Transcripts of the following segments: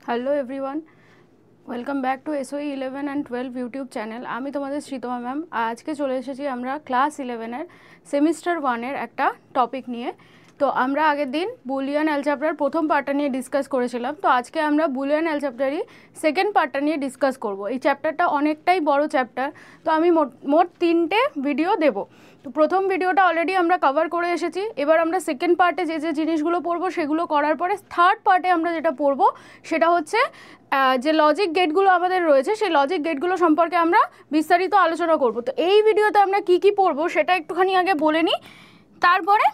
Hello everyone, welcome back to SOE 11 and 12 YouTube channel. আমি তোমাদের Sreetama ma'am. আজকে চলে এসেছি আমরা ক্লাস 11-এর সেমিস্টার 1-এর একটা টপিক নিয়ে। তো আমরা আগের দিন বুলিয়ান অ্যালজেব্রার প্রথম পার্টটা নিয়ে ডিসকাস করেছিলাম। তো আজকে আমরা বুলিয়ান অ্যালজেব্রারই সেকেন্ড পার্টটা নিয়ে ডিসকাস করব। এই চ্যাপ্টারটা অনেকটাই বড় চ্যাপ্টার, তো আমি মোট 3টে ভিডিও দেবো। তো প্রথম ভিডিওটা অলরেডি আমরা কভার করে এসেছি। এবার আমরা সেকেন্ড পার্টে যে যে জিনিসগুলো পড়বো সেগুলো করার পরে থার্ড পার্টে আমরা যেটা পড়বো সেটা হচ্ছে যে লজিক গেটগুলো আমাদের রয়েছে, সেই লজিক গেটগুলো সম্পর্কে আমরা বিস্তারিত আলোচনা করব। তো এই ভিডিওতে আমরা কি কি পড়বো সেটা একটুখানি আগে বলে নিই, তারপরে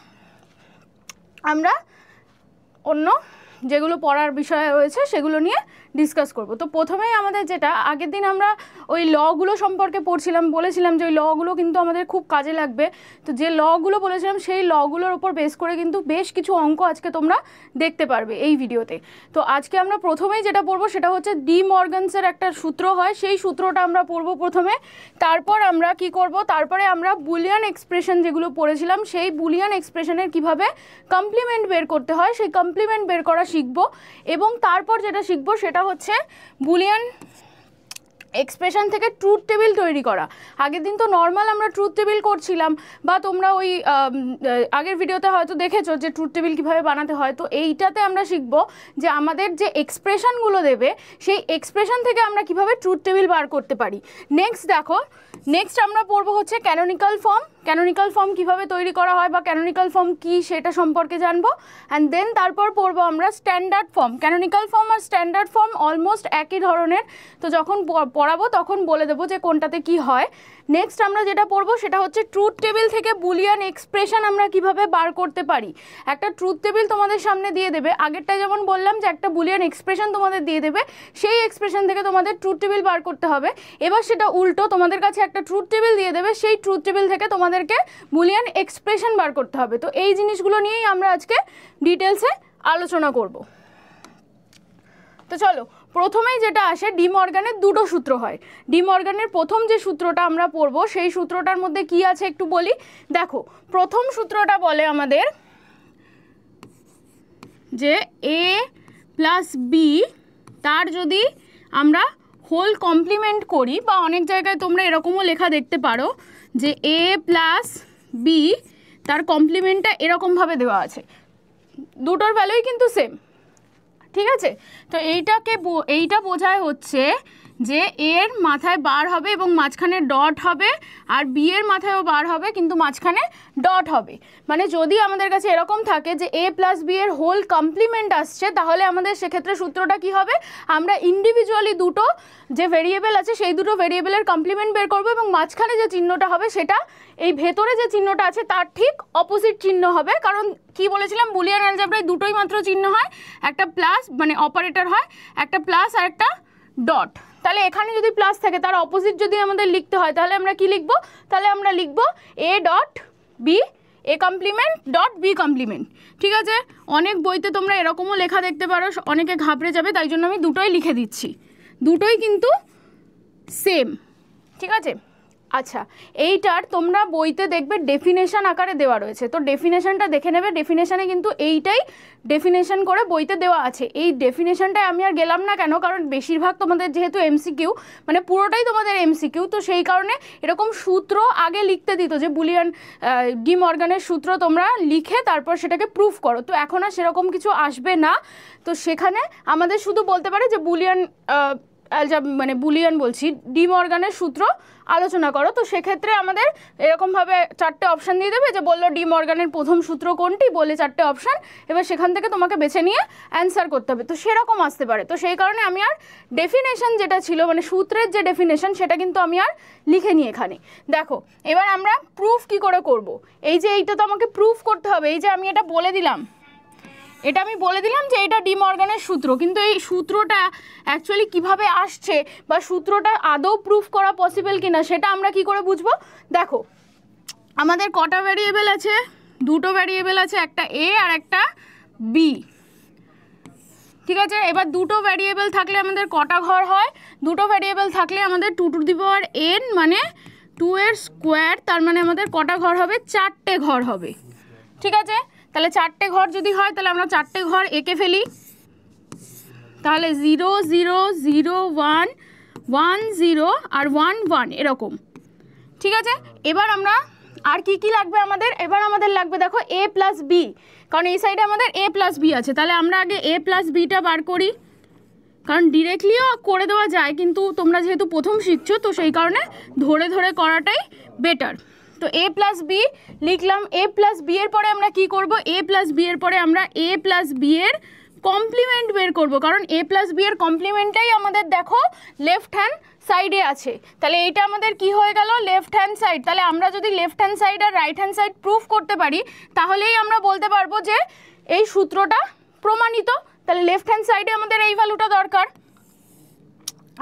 আমরা অন্য যেগুলো পড়ার বিষয় রয়েছে সেগুলো নিয়ে ডিসকাস করব। তো প্রথমেই আমাদের যেটা আগের দিন আমরা ওই লগুলো সম্পর্কে পড়ছিলাম, বলেছিলাম যে ওই লগুলো কিন্তু আমাদের খুব কাজে লাগবে। তো যে লগুলো বলেছিলাম সেই লগুলোর ওপর বেস করে কিন্তু বেশ কিছু অঙ্ক আজকে তোমরা দেখতে পারবে এই ভিডিওতে। তো আজকে আমরা প্রথমেই যেটা পড়বো সেটা হচ্ছে ডি মর্গানসের একটা সূত্র হয়, সেই সূত্রটা আমরা পড়বো প্রথমে। তারপর আমরা কি করব, তারপরে আমরা বুলিয়ান এক্সপ্রেশন যেগুলো পড়েছিলাম সেই বুলিয়ান এক্সপ্রেশনের কিভাবে কমপ্লিমেন্ট বের করতে হয় সেই কমপ্লিমেন্ট বের করা শিখব। এবং তারপর যেটা শিখব সেটা হচ্ছে বুলিয়ান এক্সপ্রেশন থেকে ট্রুথ টেবিল তৈরি করা। আগের দিন তো নর্মাল আমরা ট্রুথ টেবিল করছিলাম, বা তোমরা ওই আগের ভিডিওতে হয়তো দেখেছো যে ট্রুথ টেবিল কীভাবে বানাতে হয়। তো এইটাতে আমরা শিখব যে আমাদের যে এক্সপ্রেশনগুলো দেবে সেই এক্সপ্রেশন থেকে আমরা কিভাবে ট্রুথ টেবিল বার করতে পারি। নেক্সট দেখো, নেক্সট আমরা পড়বো হচ্ছে ক্যানোনিক্যাল ফর্ম। ক্যানোনিক্যাল ফর্ম কীভাবে তৈরি করা হয় বা ক্যানোনিক্যাল ফর্ম কী সেটা সম্পর্কে জানবো। অ্যান্ড দেন তারপর পড়বো আমরা স্ট্যান্ডার্ড ফর্ম। ক্যানোনিক্যাল ফর্ম আর স্ট্যান্ডার্ড ফর্ম অলমোস্ট একই ধরনের, তো যখন পড়াবো তখন বলে দেবো যে কোনটাতে কি হয়। নেক্সট আমরা যেটা পড়বো সেটা হচ্ছে ট্রুথ টেবিল থেকে বুলিয়ান এক্সপ্রেশন আমরা কিভাবে বার করতে পারি। একটা ট্রুথ টেবিল তোমাদের সামনে দিয়ে দেবে, আগেরটা যেমন বললাম যে একটা বুলিয়ান এক্সপ্রেশন তোমাদের দিয়ে দেবে, সেই এক্সপ্রেশন থেকে তোমাদের ট্রুথ টেবিল বার করতে হবে। এবার সেটা উল্টো, তোমাদের কাছে একটা ট্রুথ টেবিল দিয়ে দেবে, সেই ট্রুথ টেবিল থেকে তোমাদেরকে বুলিয়ান এক্সপ্রেশন বার করতে হবে। তো এই জিনিসগুলো নিয়েই আমরা আজকে ডিটেলসে আলোচনা করব। তো চলো, প্রথমেই যেটা আসে, ডি মর্গানের দুটো সূত্র হয়। ডি মর্গানের প্রথম যে সূত্রটা আমরা পড়বো সেই সূত্রটার মধ্যে কি আছে একটু বলি। দেখো, প্রথম সূত্রটা বলে আমাদের যে এ প্লাস বি তার যদি আমরা হোল কমপ্লিমেন্ট করি, বা অনেক জায়গায় তোমরা এরকমও লেখা দেখতে পারো যে এ প্লাস বি তার কমপ্লিমেন্টটা এরকমভাবে দেওয়া আছে, দুটোর ভ্যালুই কিন্তু সেম, ঠিক আছে। তো এইটা বোঝায় হচ্ছে যে এর মাথায় বার হবে এবং মাঝখানে ডট হবে, আর বি এর মাথায়ও বার হবে কিন্তু মাঝখানে ডট হবে। মানে যদি আমাদের কাছে এরকম থাকে যে এ প্লাস বি এর হোল কমপ্লিমেন্ট আসছে, তাহলে আমাদের সেক্ষেত্রে সূত্রটা কি হবে, আমরা ইন্ডিভিজুয়ালি দুটো যে ভেরিয়েবল আছে সেই দুটো ভেরিয়েবলের কমপ্লিমেন্ট বের করবো, এবং মাঝখানে যে চিহ্নটা হবে সেটা এই ভেতরে যে চিহ্নটা আছে তার ঠিক অপোজিট চিহ্ন হবে। কারণ কি বলেছিলাম, বুলিয়ান অ্যালজেব্রায় দুটোই মাত্র চিহ্ন হয়, একটা প্লাস মানে অপারেটর হয়, একটা প্লাস আর একটা ডট। তাহলে এখানে যদি প্লাস থাকে তার অপোজিট যদি আমাদের লিখতে হয় তাহলে আমরা কি লিখব, তাহলে আমরা লিখব A dot B, A complement dot B complement. ঠিক আছে, অনেক বইতে তোমরা এরকমও লেখা দেখতে পারো, অনেকে ঘাবড়ে যাবে, তাই জন্য আমি দুটোই লিখে দিচ্ছি, দুটোই কিন্তু সেম, ঠিক আছে। আচ্ছা, এইটার তোমরা বইতে দেখবে ডেফিনেশন আকারে দেওয়া রয়েছে, তো ডেফিনেশনটা দেখে নেবে। ডেফিনেশনে কিন্তু এইটাই ডেফিনেশন করে বইতে দেওয়া আছে। এই ডেফিনেশনটায় আমি আর গেলাম না, কেন, কারণ বেশিরভাগ তোমাদের যেহেতু এমসিকিউ, মানে পুরোটাই তোমাদের এমসিকিউ, তো সেই কারণে এরকম সূত্র আগে লিখতে দিত যে বুলিয়ান ডি মর্গানের সূত্র তোমরা লিখে তারপর সেটাকে প্রুফ করো। তো এখন আর সেরকম কিছু আসবে না, তো সেখানে আমাদের শুধু বলতে পারে যে বুলিয়ান মানে বুলিয়ান বলছি ডি মর্গানের সূত্র আলোচনা করো। তো সেক্ষেত্রে আমাদের এরকমভাবে চারটে অপশান দিয়ে দেবে যে বললো ডি মর্গানের প্রথম সূত্র কোনটি, বলে চারটে অপশান, এবার সেখান থেকে তোমাকে বেছে নিয়ে অ্যান্সার করতে হবে। তো সেরকম আসতে পারে, তো সেই কারণে আমি আর ডেফিনেশন যেটা ছিল মানে সূত্রের যে ডেফিনেশন সেটা কিন্তু আমি আর লিখে নিই এখানে। দেখো, এবার আমরা প্রুফ কি করে করব। এই যে এইটা তো আমাকে প্রুফ করতে হবে, এই যে আমি এটা বলে দিলাম, এটা আমি বলে দিলাম যে এটা ডি মর্গানের সূত্র, কিন্তু এই সূত্রটা অ্যাকচুয়ালি কিভাবে আসছে বা সূত্রটা আদৌ প্রুফ করা পসিবল কিনা সেটা আমরা কি করে বুঝবো। দেখো, আমাদের কটা ভ্যারিয়েবল আছে, দুটো ভ্যারিয়েবল আছে, একটা এ আর একটা বি, ঠিক আছে। এবার দুটো ভ্যারিয়েবল থাকলে আমাদের কটা ঘর হয়, দুটো ভ্যারিয়েবল থাকলে আমাদের 2 টু দি পাওয়ার n মানে 2 এর স্কোয়ার, তার মানে আমাদের কটা ঘর হবে, 4টে ঘর হবে, ঠিক আছে। তাহলে 4টে ঘর যদি হয় তাহলে আমরা 4টে ঘর এঁকে ফেলি, তাহলে 0 0 0 1 1 0 আর 1 1 এরকম, ঠিক আছে। এবার আমরা আর কি কি লাগবে আমাদের, এবার আমাদের লাগবে দেখো a প্লাস বি, কারণ এই সাইডে আমাদের a প্লাস বি আছে। তাহলে আমরা আগে a প্লাস বিটা বার করি, কারণ ডিরেক্টলিও করে দেওয়া যায়, কিন্তু তোমরা যেহেতু প্রথম শিখছো তো সেই কারণে ধরে ধরে করাটাই বেটার। তো a প্লাস বি লিখলাম। a প্লাস বি এর পরে আমরা কি করব, a প্লাস বি এর পরে আমরা a প্লাস বি এর কমপ্লিমেন্ট বের করব, কারণ a প্লাস বি এর কমপ্লিমেন্টটাই আমাদের দেখো লেফট হ্যান্ড সাইডে আছে। তাহলে এইটা আমাদের কি হয়ে গেল, লেফট হ্যান্ড সাইড। তাহলে আমরা যদি লেফট হ্যান্ড সাইড আর রাইট হ্যান্ড সাইড প্রুফ করতে পারি তাহলেই আমরা বলতে পারবো যে এই সূত্রটা প্রমাণিত। তাহলে লেফট হ্যান্ড সাইডে আমাদের এই ভ্যালুটা দরকার।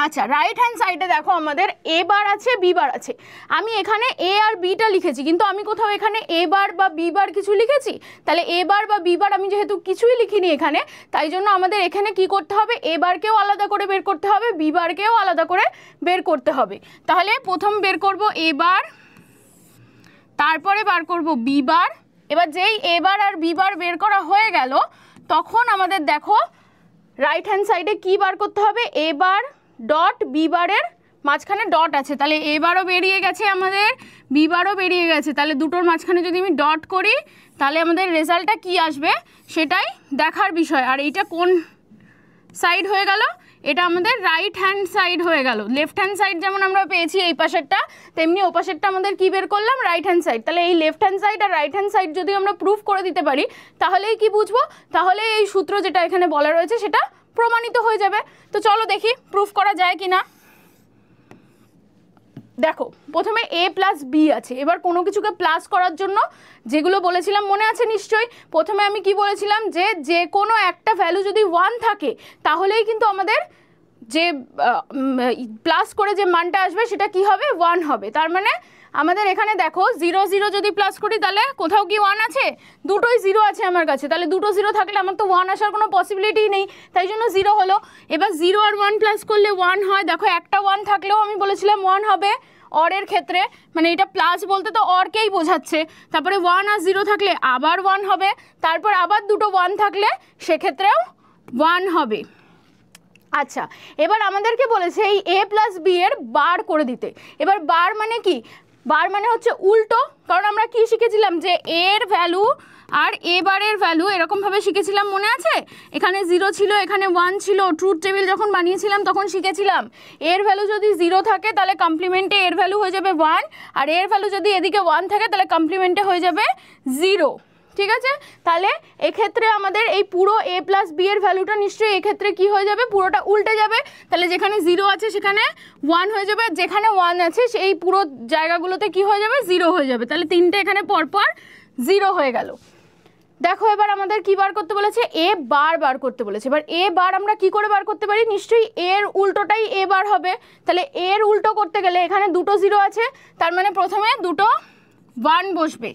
আচ্ছা, রাইট হ্যান্ড সাইডে দেখো আমাদের এ বার আছে, বি বার আছে। আমি এখানে এ আর বিটা লিখেছি, কিন্তু আমি কোথাও এখানে এ বার বা বি বার কিছু লিখেছি? তাহলে এ বার বা বি বার আমি যেহেতু কিছুই লিখিনি এখানে, তাই জন্য আমাদের এখানে কি করতে হবে, এ বারকেও আলাদা করে বের করতে হবে, বি বারকেও আলাদা করে বের করতে হবে। তাহলে প্রথম বের করব এ বার, তারপরে বার করব বি বার। এবার যেই এ বার আর বি বার বের করা হয়ে গেল, তখন আমাদের দেখো রাইট হ্যান্ড সাইডে কি বার করতে হবে, এ বার ডট বি বারের মাঝখানে ডট আছে, তাহলে এ বারও বেরিয়ে গেছে আমাদের, বি বারও বেরিয়ে গেছে। তাহলে দুটোর মাঝখানে যদি আমি ডট করি তাহলে আমাদের রেজাল্টটা কি আসবে সেটাই দেখার বিষয়। আর এইটা কোন সাইড হয়ে গেল, এটা আমাদের রাইট হ্যান্ড সাইড হয়ে গেল। লেফট হ্যান্ড সাইড যেমন আমরা পেয়েছি এই পাশেরটা, তেমনি ও পাশেরটা আমাদের কি বের করলাম, রাইট হ্যান্ড সাইড। তাহলে এই লেফট হ্যান্ড সাইড আর রাইট হ্যান্ড সাইড যদি আমরা প্রুফ করে দিতে পারি তাহলেই কি বুঝবো, তাহলে এই সূত্র যেটা এখানে বলা রয়েছে সেটা প্রমাণিত হয়ে যাবে। তো চলো দেখি প্রুফ করা যায় কি না। দেখো প্রথমে a প্লাস বি আছে। এবার কোনো কিছুকে প্লাস করার জন্য যেগুলো বলেছিলাম মনে আছে নিশ্চয়ই, প্রথমে আমি কি বলেছিলাম যে যে কোনো একটা ভ্যালু যদি 1 থাকে তাহলেই কিন্তু আমাদের যে প্লাস করে যে মানটা আসবে সেটা কি হবে, 1 হবে। তার মানে আমাদের এখানে দেখো 0 0 যদি প্লাস করি তাহলে কোথাও কি 1 আছে, দুটোই 0 আছে আমার কাছে। তাহলে দুটো 0 থাকলে আমার তো 1 আসার কোনো পসিবিলিটি নেই, তাই জন্য 0 হলো। এবার 0 আর 1 প্লাস করলে 1 হয়। দেখো একটা 1 থাকলেও আমি বলেছিলাম 1 হবে অরের ক্ষেত্রে, মানে এটা প্লাস বলতে তো অরকেই বোঝাচ্ছে। তারপরে 1 আর 0 থাকলে আবার 1 হবে, তারপর আবার দুটো 1 থাকলে সেক্ষেত্রেও 1 হবে। আচ্ছা, এবার আমাদেরকে বলেছে এই a প্লাস বি এর বার করে দিতে। এবার বার মানে কি, বার মানে হচ্ছে উল্টো, কারণ আমরা কি শিখেছিলাম যে এর ভ্যালু আর এ বারের ভ্যালু এরকমভাবে শিখেছিলাম মনে আছে, এখানে 0 ছিল এখানে 1 ছিল, ট্রুথ টেবিল যখন বানিয়েছিলাম তখন শিখেছিলাম এর ভ্যালু যদি 0 থাকে তাহলে কমপ্লিমেন্টে এর ভ্যালু হয়ে যাবে 1, আর এর ভ্যালু যদি এদিকে 1 থাকে তাহলে কমপ্লিমেন্টে হয়ে যাবে 0। ঠিক আছে, তাহলে এক্ষেত্রে আমাদের এই পুরো a প্লাস বি এর ভ্যালুটা নিশ্চয়ই এক্ষেত্রে কি হয়ে যাবে, পুরোটা উল্টে যাবে। তাহলে যেখানে 0 আছে সেখানে 1 হয়ে যাবে, যেখানে 1 আছে সেই পুরো জায়গাগুলোতে কি হয়ে যাবে, 0 হয়ে যাবে। তাহলে তিনটে এখানে পরপর 0 হয়ে গেল। দেখো এবার আমাদের কি বার করতে বলেছে, এ বার বার করতে বলেছে। এবার এ বার আমরা কি করে বার করতে পারি, নিশ্চয়ই এর উল্টোটাই এ বার হবে। তাহলে এর উল্টো করতে গেলে এখানে দুটো 0 আছে, তার মানে প্রথমে দুটো 1 বসবে।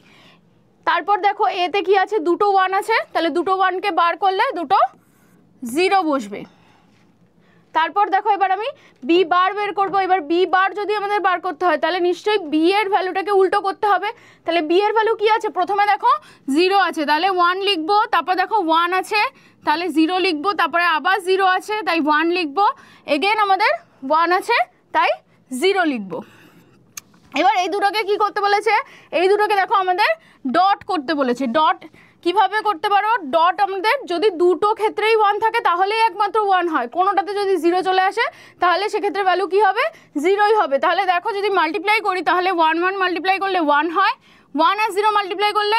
তারপর দেখো এতে কি আছে, দুটো 1 আছে, তাহলে দুটো 1কে বার করলে দুটো 0 বসবে। তারপর দেখো এবার আমি বি বার বের করবো। এবার বি বার যদি আমাদের বার করতে হয় তাহলে নিশ্চয়ই বি এর ভ্যালুটাকে উল্টো করতে হবে। তাহলে বি এর ভ্যালু কি আছে, প্রথমে দেখো 0 আছে তাহলে 1 লিখবো, তারপর দেখো 1 আছে তাহলে 0 লিখবো, তারপরে আবার 0 আছে তাই 1 লিখবো, এগেন আমাদের 1 আছে তাই 0 লিখবো। এবার এই দুটোকে কি করতে বলেছে, এই দুটোকে দেখো আমাদের ডট করতে বলেছে। ডট কিভাবে করতে পারো, ডট আমাদের যদি দুটো ক্ষেত্রেই 1 থাকে তাহলেই একমাত্র 1 হয়, কোনোটাতে যদি 0 চলে আসে তাহলে সেক্ষেত্রে ভ্যালু কি হবে, 0ই হবে। তাহলে দেখো যদি মাল্টিপ্লাই করি তাহলে 1 1 মাল্টিপ্লাই করলে 1 হয়, 1 আর 0 মাল্টিপ্লাই করলে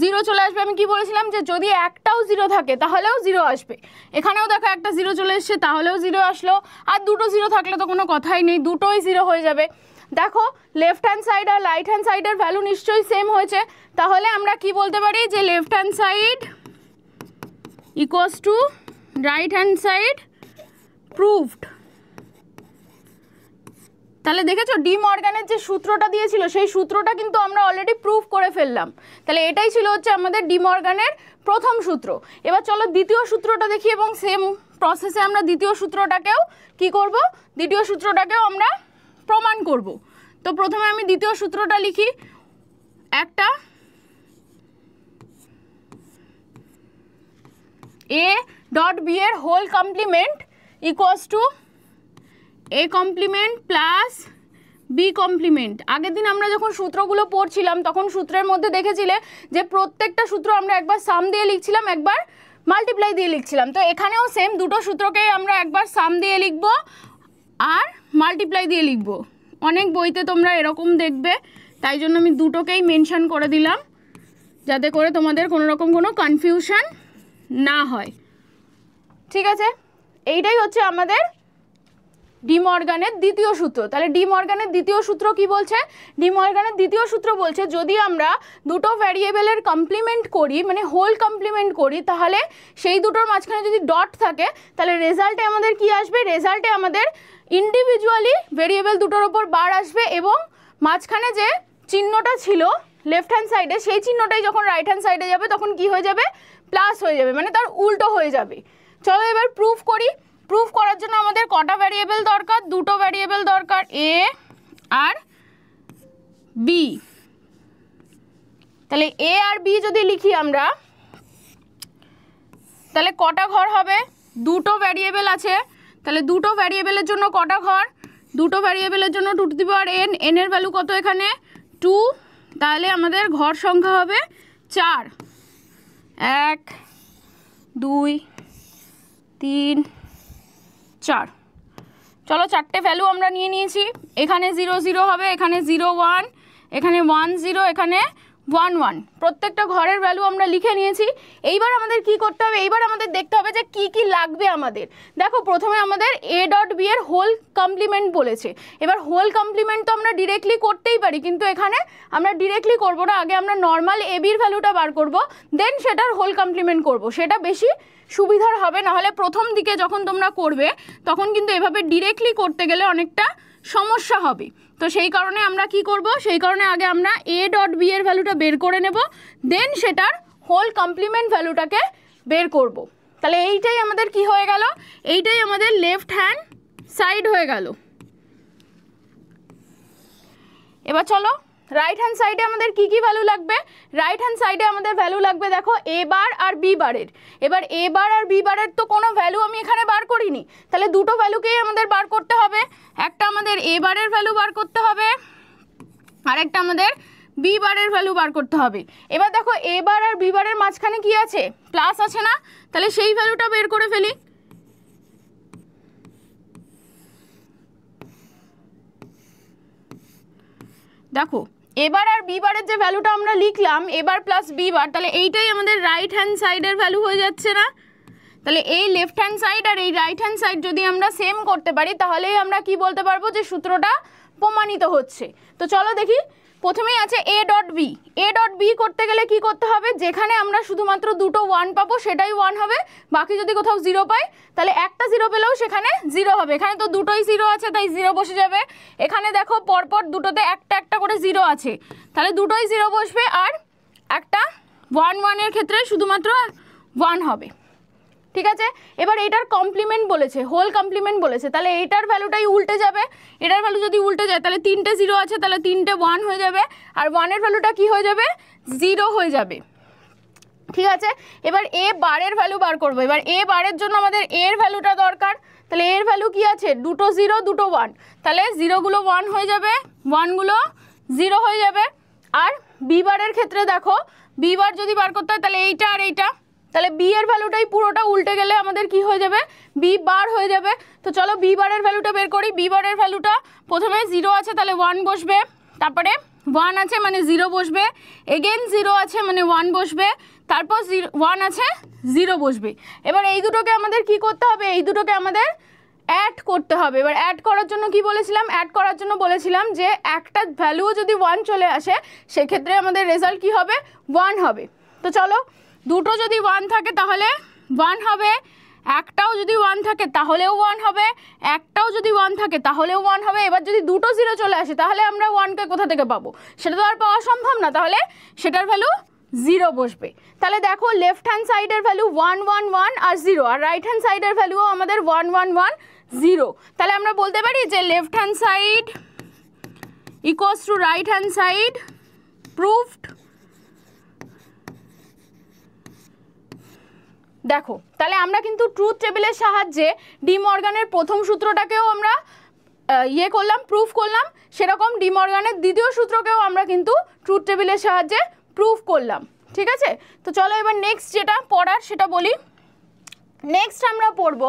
0 চলে আসবে। আমি কি বলেছিলাম যে যদি একটাও 0 থাকে তাহলেও 0 আসবে। এখানেও দেখো একটা 0 চলে এসছে তাহলেও 0 আসলো, আর দুটো 0 থাকলে তো কোনো কথাই নেই, দুটোই 0 হয়ে যাবে। দেখো লেফট হ্যান্ড সাইড আর রাইট হ্যান্ড সাইডের ভ্যালু নিশ্চয়ই সেম হয়েছে, তাহলে আমরা কি বলতে পারি যে left hand side equals to right hand side proved. তাহলে দেখেছো ডি মর্গানের যে সূত্রটা দিয়েছিল সেই সূত্রটা কিন্তু আমরা অলরেডি প্রুফ করে ফেললাম। তাহলে এটাই ছিল হচ্ছে আমাদের ডি মর্গানের প্রথম সূত্র। এবার চলো দ্বিতীয় সূত্রটা দেখি, এবং সেম প্রসেসে আমরা দ্বিতীয় সূত্রটাকেও কি করব, দ্বিতীয় সূত্রটাকেও আমরা প্রমাণ করব। তো প্রথমে আমি দ্বিতীয় সূত্রটা লিখি, একটা এ ডট বি এর whole complement equals to A complement plus B complement. আগের দিন আমরা যখন সূত্রগুলো পড়ছিলাম তখন সূত্রের মধ্যে দেখেছিলে যে প্রত্যেকটা সূত্র আমরা একবার সাম দিয়ে লিখছিলাম, একবার মাল্টিপ্লাই দিয়ে লিখছিলাম। তো এখানেও সেম দুটো সূত্রকেই আমরা একবার সাম দিয়ে লিখব আর মাল্টিপ্লাই দিয়ে লিখব। অনেক বইতে তোমরা এরকম দেখবে, তাই জন্য আমি দুটোকেই মেনশন করে দিলাম যাতে করে তোমাদের কোনো রকম কোনো কনফিউশন না হয়। ঠিক আছে, এইটাই হচ্ছে আমাদের ডি মর্গানের দ্বিতীয় সূত্র। তাহলে ডি মর্গানের দ্বিতীয় সূত্র কি বলছে? ডি মর্গানের দ্বিতীয় সূত্র বলছে যদি আমরা দুটো ভ্যারিয়েবলের কমপ্লিমেন্ট করি, মানে হোল কমপ্লিমেন্ট করি, তাহলে সেই দুটোর মাঝখানে যদি ডট থাকে তাহলে রেজাল্টে আমাদের কি আসবে? রেজাল্টে আমাদের ইন্ডিভিজুয়ালি ভেরিয়েবল দুটোর ওপর বার আসবে এবং মাঝখানে যে চিহ্নটা ছিল লেফট হ্যান্ড সাইডে সেই চিহ্নটাই যখন রাইট হ্যান্ড সাইডে যাবে তখন কি হয়ে যাবে? প্লাস হয়ে যাবে, মানে তার উল্টো হয়ে যাবে। চলো এবার প্রুফ করি। প্রুফ করার জন্য আমাদের কটা ভ্যারিয়েবল দরকার? দুটো ভ্যারিয়েবল দরকার, এ আর বি। তাহলে এ আর বি যদি লিখি আমরা তাহলে কটা ঘর হবে? দুটো ভ্যারিয়েবল আছে, তাহলে দুটো ভ্যারিয়েবলের জন্য কটা ঘর? দুটো ভ্যারিয়েবলের জন্য 2 to the power n, n এর ভ্যালু কত এখানে? 2, তাহলে আমাদের ঘর সংখ্যা হবে 4। 1 2 3 4। চলো চারটে ভ্যালু আমরা নিয়ে নিয়েছি। এখানে 0 0 হবে, এখানে 0 1, এখানে 1 0, এখানে 1 1। প্রত্যেকটা ঘরের ভ্যালু আমরা লিখে নিয়েছি। এইবার আমাদের কি করতে হবে? এইবার আমাদের দেখতে হবে যে কি কি লাগবে আমাদের। দেখো প্রথমে আমাদের এ ডট বি এর হোল কমপ্লিমেন্ট বলেছে। এবার হোল কমপ্লিমেন্ট তো আমরা ডিরেক্টলি করতেই পারি, কিন্তু এখানে আমরা ডিরেক্টলি করব না, আগে আমরা নর্মাল এ বির ভ্যালুটা বার করব, দেন সেটার হোল কমপ্লিমেন্ট করব, সেটা বেশি সুবিধার হবে। নাহলে প্রথম দিকে যখন তোমরা করবে তখন কিন্তু এভাবে ডিরেক্টলি করতে গেলে অনেকটা সমস্যা হবে। তো সেই কারণে আমরা কি করব? সেই কারণে আগে আমরা এ ডট বি এর ভ্যালুটা বের করে নেব, দেন সেটার হোল কমপ্লিমেন্ট ভ্যালুটাকে বের করব। তাহলে এইটাই আমাদের কি হয়ে গেল? এইটাই আমাদের লেফট হ্যান্ড সাইড হয়ে গেল। এবার চলো রাইট হ্যান্ড সাইডে আমাদের কি কি ভ্যালু লাগবে? রাইট হ্যান্ড সাইডে আমাদের ভ্যালু লাগবে দেখো এ বার আর বি বারের। এবার এ বার আর বি বারের তো কোনো ভ্যালু আমি এখানে বার করিনি, তাহলে দুটো ভ্যালুকেই আমাদের বার করতে হবে। একটা আমাদের এ বারের ভ্যালু বার করতে হবে আর একটা আমাদের বি বারের ভ্যালু বার করতে হবে। এবার দেখো এ বার আর বি বারের মাঝখানে কি আছে? প্লাস আছে না? তাহলে সেই ভ্যালুটা বের করে ফেলি। দেখো এবার আর বি বারের যে ভ্যালুটা আমরা লিখলাম এবার প্লাস বি বার, তাহলে এইটাই আমাদের রাইট হ্যান্ড সাইডের ভ্যালু হয়ে যাচ্ছে না? তাহলে এই লেফট হ্যান্ড সাইড আর এই রাইট হ্যান্ড সাইড যদি আমরা সেম করতে পারি তাহলেই আমরা কি বলতে পারবো যে সূত্রটা প্রমাণিত হচ্ছে। তো চলো দেখি। প্রথমেই আছে A dot B. A dot B করতে গেলে কি করতে হবে? যেখানে আমরা শুধুমাত্র দুটো 1 পাবো সেটাই 1 হবে, বাকি যদি কোথাও 0 পাই তাহলে একটা 0 পেলেও সেখানে 0 হবে। এখানে তো দুটোই 0 আছে তাই 0 বসে যাবে। এখানে দেখো পরপর দুটোতে একটা একটা করে 0 আছে, তাহলে দুটোই 0 বসবে আর একটা 1 1 এর ক্ষেত্রে শুধুমাত্র 1 হবে। ঠিক আছে, এবার এটার কমপ্লিমেন্ট বলেছে, হোল কমপ্লিমেন্ট বলেছে, তাহলে এইটার ভ্যালুটাই উল্টে যাবে। এটার ভ্যালু যদি উল্টে যায় তাহলে 3টে 0 আছে, তাহলে 3টে 1 হয়ে যাবে আর 1 এর ভ্যালুটা কি হয়ে যাবে? 0 হয়ে যাবে। ঠিক আছে, এবার এ বারের ভ্যালু বার করবো। এবার এ বারের জন্য আমাদের এর ভ্যালুটা দরকার, তাহলে এর ভ্যালু কি আছে? দুটো 0 দুটো 1, তাহলে 0গুলো 1 হয়ে যাবে, 1গুলো 0 হয়ে যাবে। আর বি বারের ক্ষেত্রে দেখো বি বার যদি বার করতে হয় তাহলে এইটা আর এইটা, তাহলে বি এর ভ্যালুটাই পুরোটা উল্টে গেলে আমাদের কি হয়ে যাবে? বি বার হয়ে যাবে। তো চলো বি বারের ভ্যালুটা বের করি। বি বারের ভ্যালুটা প্রথমে 0 আছে তাহলে 1 বসবে, তারপরে 1 আছে মানে 0 বসবে, এগেন 0 আছে মানে 1 বসবে, তারপর 1 আছে 0 বসবে। এবার এই দুটোকে আমাদের কি করতে হবে? এই দুটোকে আমাদের অ্যাড করতে হবে। এবার অ্যাড করার জন্য কি বলেছিলাম? অ্যাড করার জন্য বলেছিলাম যে একটা ভ্যালুও যদি 1 চলে আসে সেক্ষেত্রে আমাদের রেজাল্ট কি হবে? 1 হবে। তো চলো দুটো যদি 1 থাকে তাহলে 1 হবে, একটাও যদি 1 থাকে তাহলেও 1 হবে, একটাও যদি 1 থাকে তাহলেও 1 হবে। এবার যদি দুটো 0 চলে আসে তাহলে আমরা 1কে কোথা থেকে পাবো? সেটা তো আর পাওয়া সম্ভব না, তাহলে সেটার ভ্যালু 0 বসবে। তাহলে দেখো লেফট হ্যান্ড সাইডের ভ্যালু 1 1 1 আর 0, আর রাইট হ্যান্ড সাইডের ভ্যালুও আমাদের 1 1 1 0। তাহলে আমরা বলতে পারি যে left hand side equals to right hand side, proved. দেখো তাহলে আমরা কিন্তু ট্রুথ টেবিলের সাহায্যে ডি মর্গানের প্রথম সূত্রটাকেও আমরা ইয়ে করলাম, প্রুফ করলাম, সেরকম ডি মর্গানের দ্বিতীয় সূত্রকেও আমরা কিন্তু ট্রুথ টেবিলের সাহায্যে প্রুফ করলাম। ঠিক আছে, তো চলো এবার নেক্সট যেটা পড়ার সেটা বলি। নেক্সট আমরা পড়ব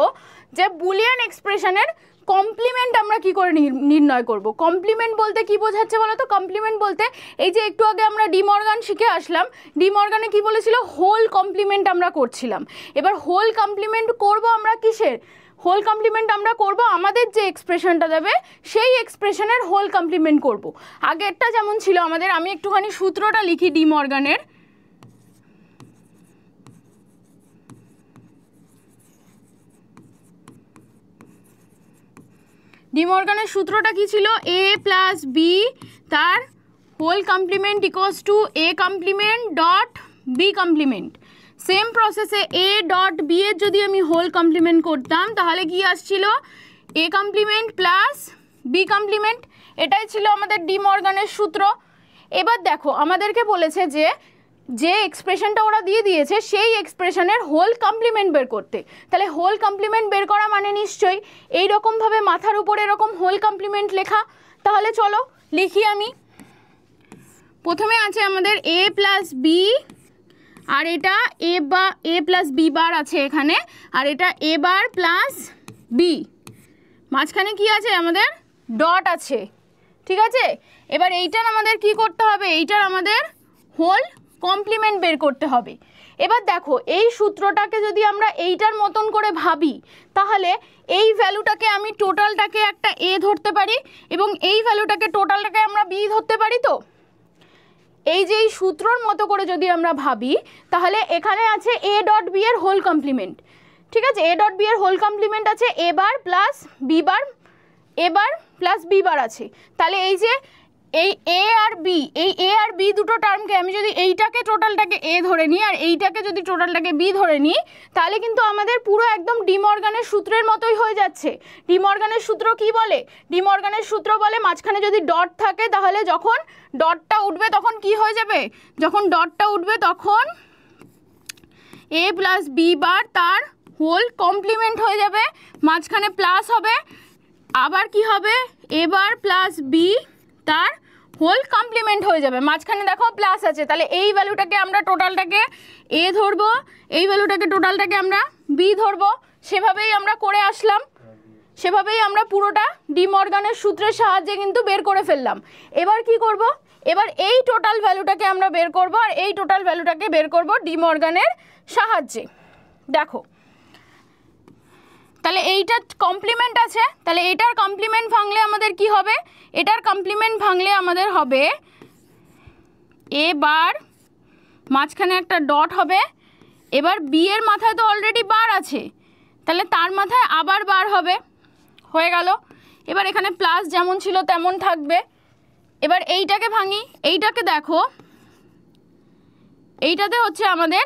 যে বুলিয়ান এক্সপ্রেশনের কমপ্লিমেন্ট আমরা কি করে নির্ণয় করব। কমপ্লিমেন্ট বলতে কি বোঝাচ্ছে বলো তো? কমপ্লিমেন্ট বলতে এই যে একটু আগে আমরা ডি মর্গান শিখে আসলাম, ডি মর্গানে কি বলেছিল? হোল কমপ্লিমেন্ট আমরা করছিলাম। এবার হোল কমপ্লিমেন্ট করব আমরা কিসের? হোল কমপ্লিমেন্ট আমরা করব আমাদের যে এক্সপ্রেশনটা দেবে সেই এক্সপ্রেশনের হোল কমপ্লিমেন্ট করব। আগেরটা যেমন ছিল আমাদের, আমি একটুখানি সূত্রটা লিখি ডি মর্গানের। ডি মর্গানের সূত্রটা কি ছিল? এ প্লাস বি তার whole complement equals to A complement dot B complement. Same প্রসেসে এ ডট বি এর যদি আমি হোল কমপ্লিমেন্ট করতাম তাহলে কি আসছিল? A complement plus B complement. এটাই ছিল আমাদের ডি মর্গানের সূত্র। এবার দেখো আমাদেরকে বলেছে যে যে এক্সপ্রেশনটা ওরা দিয়ে দিয়েছে সেই এক্সপ্রেশনের হোল কমপ্লিমেন্ট বের করতে। তাহলে হোল কমপ্লিমেন্ট বের করা মানে নিশ্চয়ই এইরকমভাবে মাথার উপরে এরকম হোল কমপ্লিমেন্ট লেখা। তাহলে চলো লিখি আমি। প্রথমে আছে আমাদের এ প্লাস বি, আর এটা এ প্লাস বি বার আছে এখানে, আর এটা এ বার প্লাস বি। মাঝখানে কি আছে? আমাদের ডট আছে। ঠিক আছে, এবার এইটার আমাদের কি করতে হবে? এইটার আমাদের হোল কমপ্লিমেন্ট বের করতে হবে। এবার দেখো এই সূত্রটাকে যদি আমরা এইটার মতন করে ভাবি তাহলে এই ভ্যালুটাকে আমি টোটালটাকে একটা এ ধরতে পারি এবং এই ভ্যালুটাকে টোটালটাকে আমরা বি ধরতে পারি। তো এই যে এই সূত্রর মতো করে যদি আমরা ভাবি তাহলে এখানে আছে এ ডট বি এর হোল কমপ্লিমেন্ট। ঠিক আছে, এ ডট বি এর হোল কমপ্লিমেন্ট আছে A bar plus B bar, A bar plus B বার আছে। তাহলে এই যে এই এ আর বি, এই এ আর বি দুটো টার্মকে আমি যদি এইটাকে টোটালটাকে এ ধরে নিই আর এইটাকে যদি টোটালটাকে বি ধরে নিই তাহলে কিন্তু আমাদের পুরো একদম ডি মর্গানের সূত্রের মতোই হয়ে যাচ্ছে। ডি মর্গানের সূত্র কি বলে? ডি মর্গানের সূত্র বলে মাঝখানে যদি ডট থাকে তাহলে যখন ডটটা উঠবে তখন কি হয়ে যাবে? যখন ডটটা উঠবে তখন এ প্লাস বি বার তার হোল কমপ্লিমেন্ট হয়ে যাবে, মাঝখানে প্লাস হবে, আবার কি হবে? এ বার প্লাস বি তার হোল কমপ্লিমেন্ট হয়ে যাবে, মাঝখানে দেখো প্লাস আছে। তাহলে এই ভ্যালুটাকে আমরা টোটালটাকে এ ধরবো, এই ভ্যালুটাকে টোটালটাকে আমরা বি ধরবো। সেভাবেই আমরা করে আসলাম, সেভাবেই আমরা পুরোটা ডি মর্গানের সূত্রের সাহায্যে কিন্তু বের করে ফেললাম। এবার কি করব? এবার এই টোটাল ভ্যালুটাকে আমরা বের করব আর এই টোটাল ভ্যালুটাকে বের করব ডি মর্গানের সাহায্যে। দেখো তাহলে এইটা কমপ্লিমেন্ট আছে, তাহলে এটার কমপ্লিমেন্ট ভাঙলে আমাদের কি হবে? এটার কমপ্লিমেন্ট ভাঙলে আমাদের হবে এ বার, মাঝখানে একটা ডট হবে, এবার বি এর মাথায় তো অলরেডি বার আছে তাহলে তার মাথায় আবার বার হবে, হয়ে গেল। এবার এখানে প্লাস যেমন ছিল তেমন থাকবে। এবার এইটাকে ভাঙি, এইটাকে দেখো এইটাতে হচ্ছে আমাদের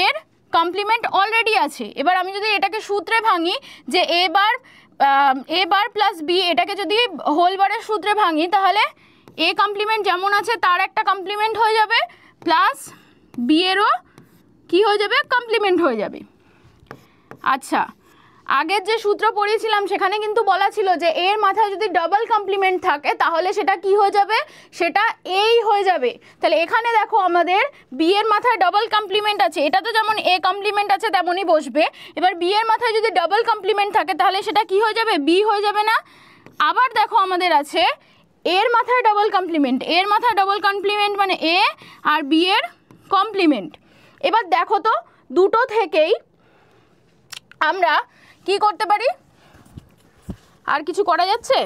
এর কমপ্লিমেন্ট অলরেডি আছে। এবার আমি যদি এটাকে সূত্রে ভাঙি যে এ বার প্লাস বি, এটাকে যদি হোল বারের সূত্রে ভাঙি তাহলে এ কমপ্লিমেন্ট যেমন আছে তার একটা কমপ্লিমেন্ট হয়ে যাবে প্লাস বি এরও কি হয়ে যাবে? কমপ্লিমেন্ট হয়ে যাবে। আচ্ছা, আগের যে সূত্র পড়িয়েছিলাম সেখানে কিন্তু বলা ছিল যে এর মাথায় যদি ডাবল কমপ্লিমেন্ট থাকে তাহলে সেটা কি হয়ে যাবে? সেটা এই হয়ে যাবে। তাহলে এখানে দেখো আমাদের বি এর মাথায় ডাবল কমপ্লিমেন্ট আছে, এটা তো যেমন এ কমপ্লিমেন্ট আছে তেমনই বসবে। এবার বি এর মাথায় যদি ডাবল কমপ্লিমেন্ট থাকে তাহলে সেটা কি হয়ে যাবে? বি হয়ে যাবে না? আবার দেখো আমাদের আছে এর মাথায় ডাবল কমপ্লিমেন্ট, এর মাথায় ডাবল কমপ্লিমেন্ট মানে এ আর বি এর কমপ্লিমেন্ট। এবার দেখো তো দুটো থেকেই আমরা কি করতে পারি? আর কিছু করা যাচ্ছে?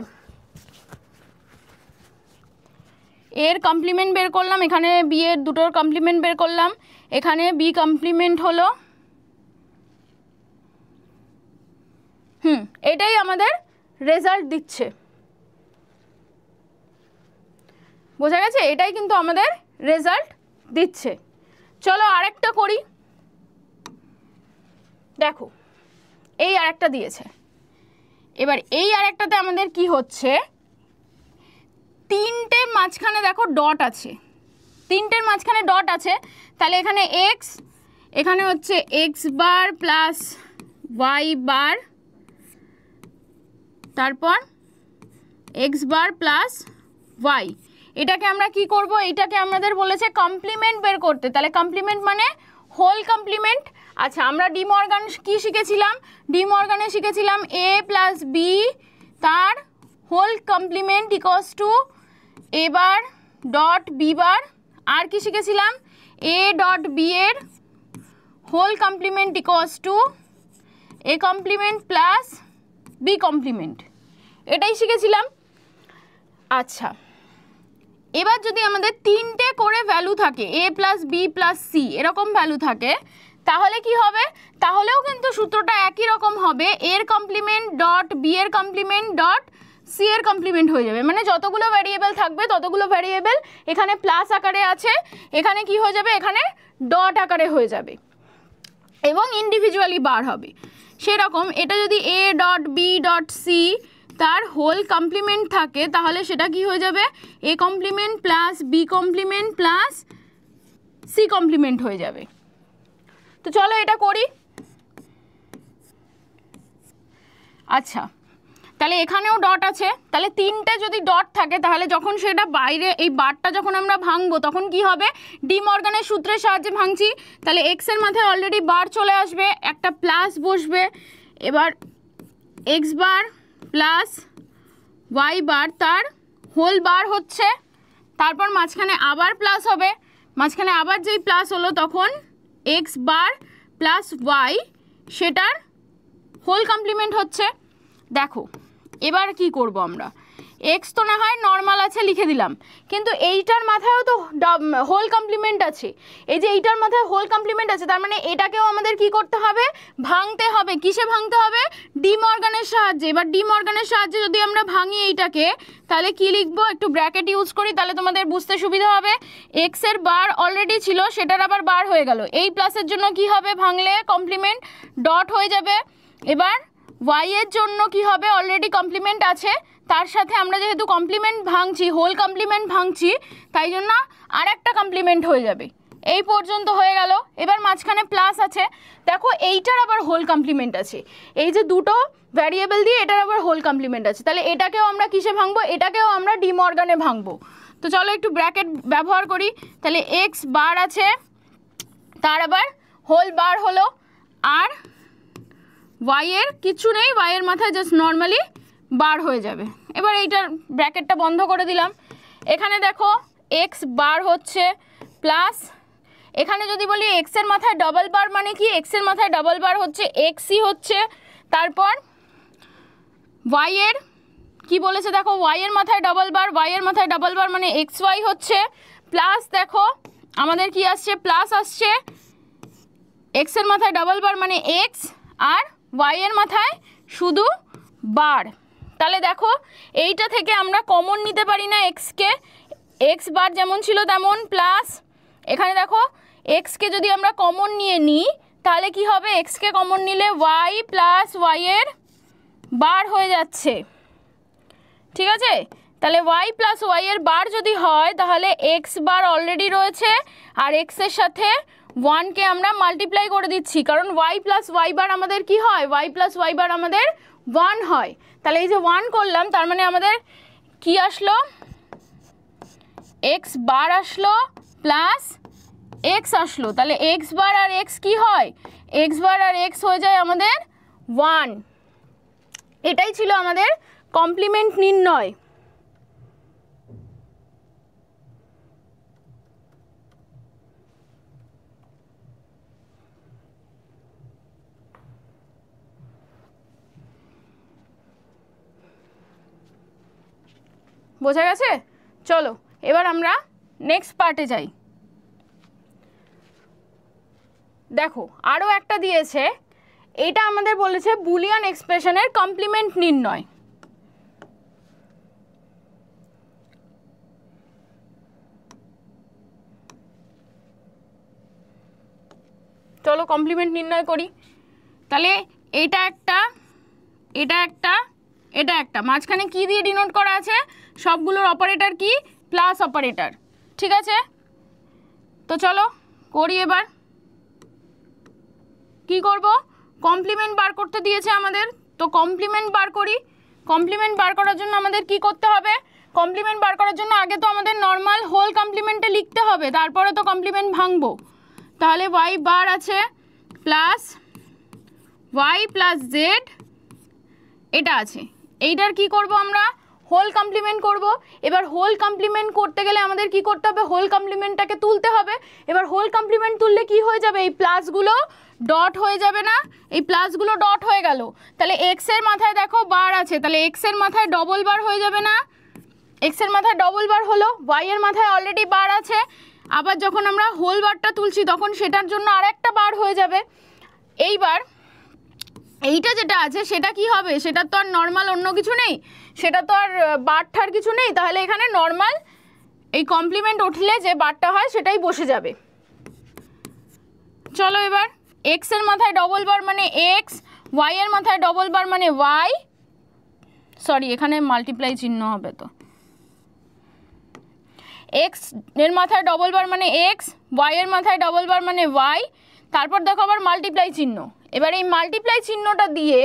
এর কমপ্লিমেন্ট বের করলাম, এখানে বি এর দুটোর কমপ্লিমেন্ট বের করলাম, এখানে বি কমপ্লিমেন্ট হলো, এটাই আমাদের রেজাল্ট দিচ্ছে। বোঝা গেছে? এটাই কিন্তু আমাদের রেজাল্ট দিচ্ছে। চলো আরেকটা করি। দেখো এই আরেকটা দিয়েছে, এবার এই আরেকটাতে আমাদের কি হচ্ছে? তিনটে মাঝখানে দেখো ডট আছে, তিনটের মাঝখানে ডট আছে, তাহলে এখানে এক্স, এখানে হচ্ছে x bar plus y bar, তারপর এক্স বার প্লাস ওয়াই। এটাকে আমরা কি করব, এটাকে আমাদের বলেছে কমপ্লিমেন্ট বের করতে, তাহলে কমপ্লিমেন্ট মানে হোল কমপ্লিমেন্ট। আচ্ছা, আমরা ডি মর্গান কি শিখেছিলাম, ডি মর্গানে শিখেছিলাম এ প্লাস বি তার whole complement equals to A bar dot B bar. আর কি শিখেছিলাম, এ ডট বি এর whole complement equals to A complement plus B complement, এটাই শিখেছিলাম। আচ্ছা, এবার যদি আমাদের তিনটে করে ভ্যালু থাকে, এ প্লাস বি প্লাস সি এরকম ভ্যালু থাকে, তাহলে কি হবে, তাহলেও কিন্তু সূত্রটা একই রকম হবে, এর কমপ্লিমেন্ট ডট বি এর কমপ্লিমেন্ট ডট সি এর কমপ্লিমেন্ট হয়ে যাবে। মানে যতগুলো ভ্যারিয়েবল থাকবে ততগুলো ভ্যারিয়েবল এখানে প্লাস আকারে আছে, এখানে কি হয়ে যাবে, এখানে ডট আকারে হয়ে যাবে এবং ইন্ডিভিজুয়ালি বার হবে। সেরকম এটা যদি A dot B dot C তার হোল কমপ্লিমেন্ট থাকে, তাহলে সেটা কি হয়ে যাবে, A complement plus B complement plus C complement হয়ে যাবে। তো চলো এটা করি। আচ্ছা, তাহলে এখানেও ডট আছে, তাহলে তিনটে যদি ডট থাকে তাহলে যখন সেটা বাইরে এই বারটা যখন আমরা ভাঙবো তখন কি হবে, ডি মর্গানের সূত্রের সাহায্যে ভাঙছি, তাহলে এক্স এর মাথায় অলরেডি বার চলে আসবে, একটা প্লাস বসবে, এবার x bar plus y bar তার হোল বার হচ্ছে, তারপর মাঝখানে আবার প্লাস হবে, মাঝখানে আবার যেই প্লাস হলো তখন এক্স বার প্লাস ওয়াই সেটার হোল কমপ্লিমেন্ট হচ্ছে। দেখো এবার কি করব আমরা, এক্স তো না হয় নর্মাল আছে লিখে দিলাম, কিন্তু এইটার মাথায়ও তো হোল কমপ্লিমেন্ট আছে, এই যে এইটার মাথায় হোল কমপ্লিমেন্ট আছে, তার মানে এটাকেও আমাদের কি করতে হবে, ভাঙতে হবে। কিসে ভাঙতে হবে, ডি মর্গানের সাহায্যে। এবার ডি মর্গানের সাহায্যে যদি আমরা ভাঙি এইটাকে, তাহলে কি লিখবো, একটু ব্র্যাকেট ইউজ করি তাহলে তোমাদের বুঝতে সুবিধা হবে। এক্স এর বার অলরেডি ছিল, সেটার আবার বার হয়ে গেল, এই প্লাসের জন্য কি হবে, ভাঙলে কমপ্লিমেন্ট ডট হয়ে যাবে। এবার ওয়াই এর জন্য কি হবে, অলরেডি কমপ্লিমেন্ট আছে, তার সাথে আমরা যেহেতু কমপ্লিমেন্ট ভাঙছি, হোল কমপ্লিমেন্ট ভাঙছি, তাই জন্য আর একটা কমপ্লিমেন্ট হয়ে যাবে। এই পর্যন্ত হয়ে গেল। এবার মাঝখানে প্লাস আছে, দেখো এইটার আবার হোল কমপ্লিমেন্ট আছে, এই যে দুটো ভ্যারিয়েবল দিয়ে এটার আবার হোল কমপ্লিমেন্ট আছে, তাহলে এটাকেও আমরা কিসে ভাঙবো, এটাকেও আমরা ডি মর্গানে ভাঙবো। তো চলো একটু ব্র্যাকেট ব্যবহার করি, তাহলে এক্স বার আছে তার আবার হোল বার হলো, আর ওয়াই এর কিছু নেই, ওয়াই এর মাথায় জাস্ট নর্মালি বার হয়ে যাবে। এবার এইটার ব্র্যাকেটটা বন্ধ করে দিলাম। এখানে দেখো এক্স বার হচ্ছে প্লাস, এখানে যদি বলি এক্স এর মাথায় ডবল বার মানে কি, এক্স এর মাথায় ডবল বার হচ্ছে এক্সই হচ্ছে, তারপর ওয়াই এর কি বলেছে দেখো, ওয়াই এর মাথায় ডবল বার, ওয়াই এর মাথায় ডবল বার মানে এক্স ওয়াই হচ্ছে, প্লাস দেখো আমাদের কি আসছে, প্লাস আসছে, এক্স এর মাথায় ডবল বার মানে এক্স, আর ওয়াই এর মাথায় শুধু বার। তাহলে দেখো এইটা থেকে আমরা কমন নিতে পারি না এক্সকে, এক্স বার যেমন ছিল তেমন, প্লাস এখানে দেখো এক্সকে যদি আমরা কমন নিয়ে নিই তাহলে কি হবে, এক্সকে কমন নিলে ওয়াই প্লাস ওয়াই এর বার হয়ে যাচ্ছে, ঠিক আছে। তাহলে ওয়াই প্লাস ওয়াই এর বার যদি হয় তাহলে এক্স বার অলরেডি রয়েছে, আর এক্সের সাথে ওয়ানকে আমরা মাল্টিপ্লাই করে দিচ্ছি, কারণ ওয়াই প্লাস ওয়াই বার আমাদের কি হয়, ওয়াই প্লাস ওয়াই বার আমাদের 1 হয়। তাহলে এই যে 1 করলাম, তার মানে আমাদের কি আসলো, এক্স বার আসলো প্লাস এক্স আসলো, তাহলে এক্স বার আর এক্স কি হয়, এক্স বার আর এক্স হয়ে যায় আমাদের 1। এটাই ছিল আমাদের কমপ্লিমেন্ট নির্ণয়। বোঝা গেছে? চলো এবার আমরা নেক্সট পার্টে যাই। দেখো আরও একটা দিয়েছে, এটা আমাদের বলেছে বুলিয়ান এক্সপ্রেশনের কমপ্লিমেন্ট নির্ণয়। চলো কমপ্লিমেন্ট নির্ণয় করি। তাহলে এটা একটা, এটা একটা, এটা একটা, মাঝখানে কি দিয়ে ডিনোট করা আছে, সবগুলোর অপারেটর কি, প্লাস অপারেটর, ঠিক আছে। তো চলো করি এবার। কি করব, কমপ্লিমেন্ট বার করতে দিয়েছে আমাদের, তো কমপ্লিমেন্ট বার করি। কমপ্লিমেন্ট বার করার জন্য আমাদের কি করতে হবে, কমপ্লিমেন্ট বার করার জন্য আগে তো আমাদের নর্মাল হোল কমপ্লিমেন্টে লিখতে হবে, তারপরে তো কমপ্লিমেন্ট ভাঙবো। তাহলে ওয়াই বার আছে প্লাস ওয়াই প্লাস জেড এটা আছে, এইটার কি করব আমরা, হোল কমপ্লিমেন্ট করব। এবার হোল কমপ্লিমেন্ট করতে গেলে আমাদের কি করতে হবে, হোল কমপ্লিমেন্টটাকে তুলতে হবে। এবার হোল কমপ্লিমেন্ট তুললে কি হয়ে যাবে, এই প্লাসগুলো ডট হয়ে যাবে না, এই প্লাসগুলো ডট হয়ে গেল। তাহলে এক্সের মাথায় দেখো বার আছে, তাহলে এক্সের মাথায় ডবল বার হয়ে যাবে না, এক্সের মাথায় ডবল বার হলো, ওয়াইয়ের মাথায় অলরেডি বার আছে, আবার যখন আমরা হোল বারটা তুলছি তখন সেটার জন্য আরেকটা বার হয়ে যাবে। এইবার এইটা যেটা আছে সেটা কি হবে, সেটা তো আর নর্মাল অন্য কিছু নেই, সেটা তো আর বারটার কিছু নেই, তাহলে এখানে নর্মাল এই কমপ্লিমেন্ট উঠলে যে বারটা হয় সেটাই বসে যাবে। চলো এবার এক্সের মাথায় ডবল বার মানে এক্স, ওয়াইয়ের মাথায় ডবল বার মানে ওয়াই, সরি এখানে মাল্টিপ্লাই চিহ্ন হবে, তো এক্স এর মাথায় ডবল বার মানে এক্স, ওয়াইয়ের মাথায় ডবল বার মানে ওয়াই, তারপর দেখো আবার মাল্টিপ্লাই চিহ্ন। এবার এই মাল্টিপ্লাই চিহ্নটা দিয়ে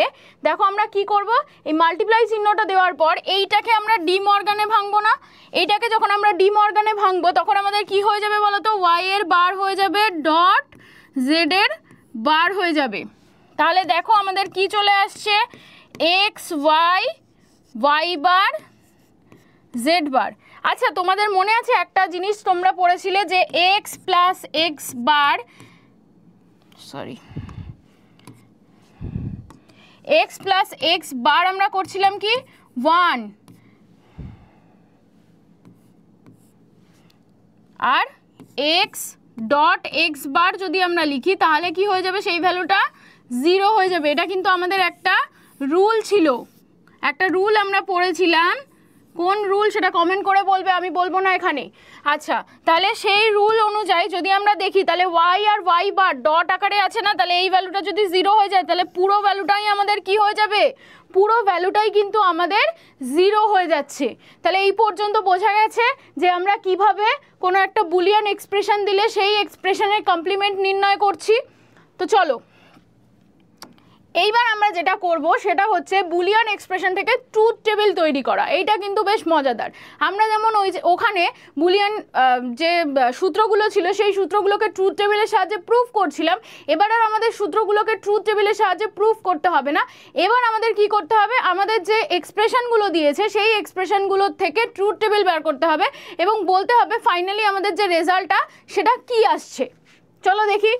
দেখো আমরা কি করব, এই মাল্টিপ্লাই চিহ্নটা দেওয়ার পর এইটাকে আমরা ডি মর্গানে ভাঙবো না, এইটাকে যখন আমরা ডি মর্গানে ভাঙবো তখন আমাদের কি হয়ে যাবে বলো তো, ওয়াই এর বার হয়ে যাবে ডট জেড এর বার হয়ে যাবে। তাহলে দেখো আমাদের কি চলে আসছে, x Y Y bar Z বার। আচ্ছা তোমাদের মনে আছে একটা জিনিস তোমরা পড়েছিলে যে x plus x bar, sorry x plus x bar আমরা করছিলাম কি 1, আর এক্স ডট এক্স বার যদি আমরা লিখি তাহলে কি হয়ে যাবে, সেই ভ্যালুটা 0 হয়ে যাবে। এটা কিন্তু আমাদের একটা রুল ছিল, একটা রুল আমরা পড়েছিলাম, কোন রুল সেটা কমেন্ট করে বলবে, আমি বলবো না এখানে। আচ্ছা তাহলে সেই রুল অনুযায়ী যদি আমরা দেখি তাহলে ওয়াই আর ওয়াই বার ডট আকারে আছে না, তাহলে এই ভ্যালুটা যদি 0 হয়ে যায় তাহলে পুরো ভ্যালুটাই আমাদের কি হয়ে যাবে, পুরো ভ্যালুটাই কিন্তু আমাদের 0 হয়ে যাচ্ছে। তাহলে এই পর্যন্ত বোঝা গেছে যে আমরা কিভাবে কোনো একটা বুলিয়ান এক্সপ্রেশন দিলে সেই এক্সপ্রেশনের কমপ্লিমেন্ট নির্ণয় করছি। তো চলো এইবার আমরা যেটা করব সেটা হচ্ছে বুলিয়ান এক্সপ্রেশন থেকে ট্রুথ টেবিল তৈরি করা। এইটা কিন্তু বেশ মজাদার। আমরা যেমন ওখানে বুলিয়ান যে সূত্রগুলো ছিল সেই সূত্রগুলোকে ট্রুথ টেবিলের সাহায্যে প্রুফ করছিলাম, এবার আর আমাদের সূত্রগুলোকে ট্রুথ টেবিলের সাহায্যে প্রুফ করতে হবে না। এবার আমাদের কি করতে হবে, আমাদের যে এক্সপ্রেশনগুলো দিয়েছে সেই এক্সপ্রেশনগুলোর থেকে ট্রুথ টেবিল বের করতে হবে এবং বলতে হবে ফাইনালি আমাদের যে রেজাল্টটা সেটা কি আসছে। চলো দেখি।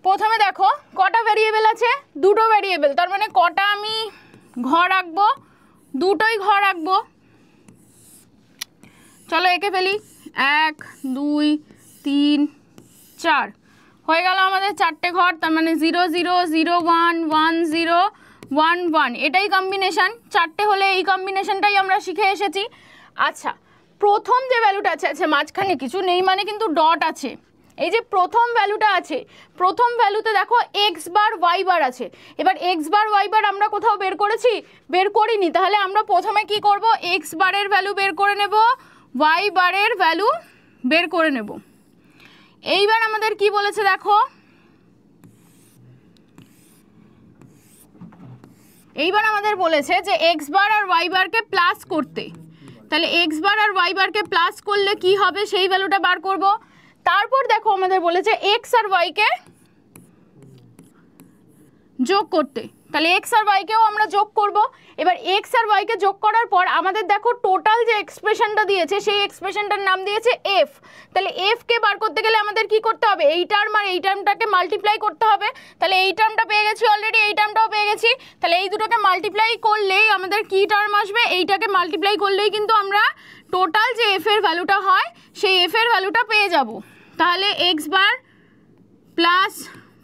প্রথমে দেখো কটা ভ্যারিয়েবল আছে, দুটো ভ্যারিয়েবল, তার মানে কটা আমি ঘর রাখবো, দুটোই ঘর রাখবো। চলো এঁকে ফেলি, 1 2 3 4 হয়ে গেল আমাদের 4টে ঘর, তার মানে 0 0 0 1 1 0 1 1, এটাই কম্বিনেশান। 4টে হলে এই কম্বিনেশনটাই আমরা শিখে এসেছি। আচ্ছা প্রথম যে ভ্যালুটা আছে, আচ্ছা মাঝখানে কিছু নেই মানে কিন্তু ডট আছে, এই যে প্রথম ভ্যালুটা আছে, প্রথম ভ্যালুতে দেখো এক্স বার ওয়াই বার আছে। এবার এক্স বার ওয়াই বার আমরা কোথাও বের করেছি, বের করিনি, তাহলে আমরা প্রথমে কি করব, এক্স বারের ভ্যালু বের করে নেব, ওয়াই বারের ভ্যালু বের করে নেব। এইবার আমাদের কি বলেছে দেখো, এইবার আমাদের বলেছে যে এক্স বার আর ওয়াই বারকে প্লাস করতে, তাহলে এক্স বার আর ওয়াই বারকে প্লাস করলে কি হবে সেই ভ্যালুটা বার করব। তারপর দেখো আমাদের বলেছে এক্স আর ওয়াইকে যোগ করতে, তাহলে এক্স আর ওয়াইকেও আমরা যোগ করব। এবার এক্স আর ওয়াইকে যোগ করার পর আমাদের দেখো টোটাল যে এক্সপ্রেশনটা দিয়েছে সেই এক্সপ্রেশনটার নাম দিয়েছে এফ। তাহলে এফকে বার করতে গেলে আমাদের কি করতে হবে, এই টার্ম আর এই টার্মটাকে মাল্টিপ্লাই করতে হবে। তাহলে এই টার্মটা পেয়ে গেছি অলরেডি, এই টার্মটাও পেয়ে গেছি, তাহলে এই দুটোকে মাল্টিপ্লাই করলেই আমাদের কি টার্ম আসবে, এইটাকে মাল্টিপ্লাই করলেই কিন্তু আমরা টোটাল যে এফ এর ভ্যালুটা হয় সেই এফ এর ভ্যালুটা পেয়ে যাব। তাহলে এক্স বার প্লাস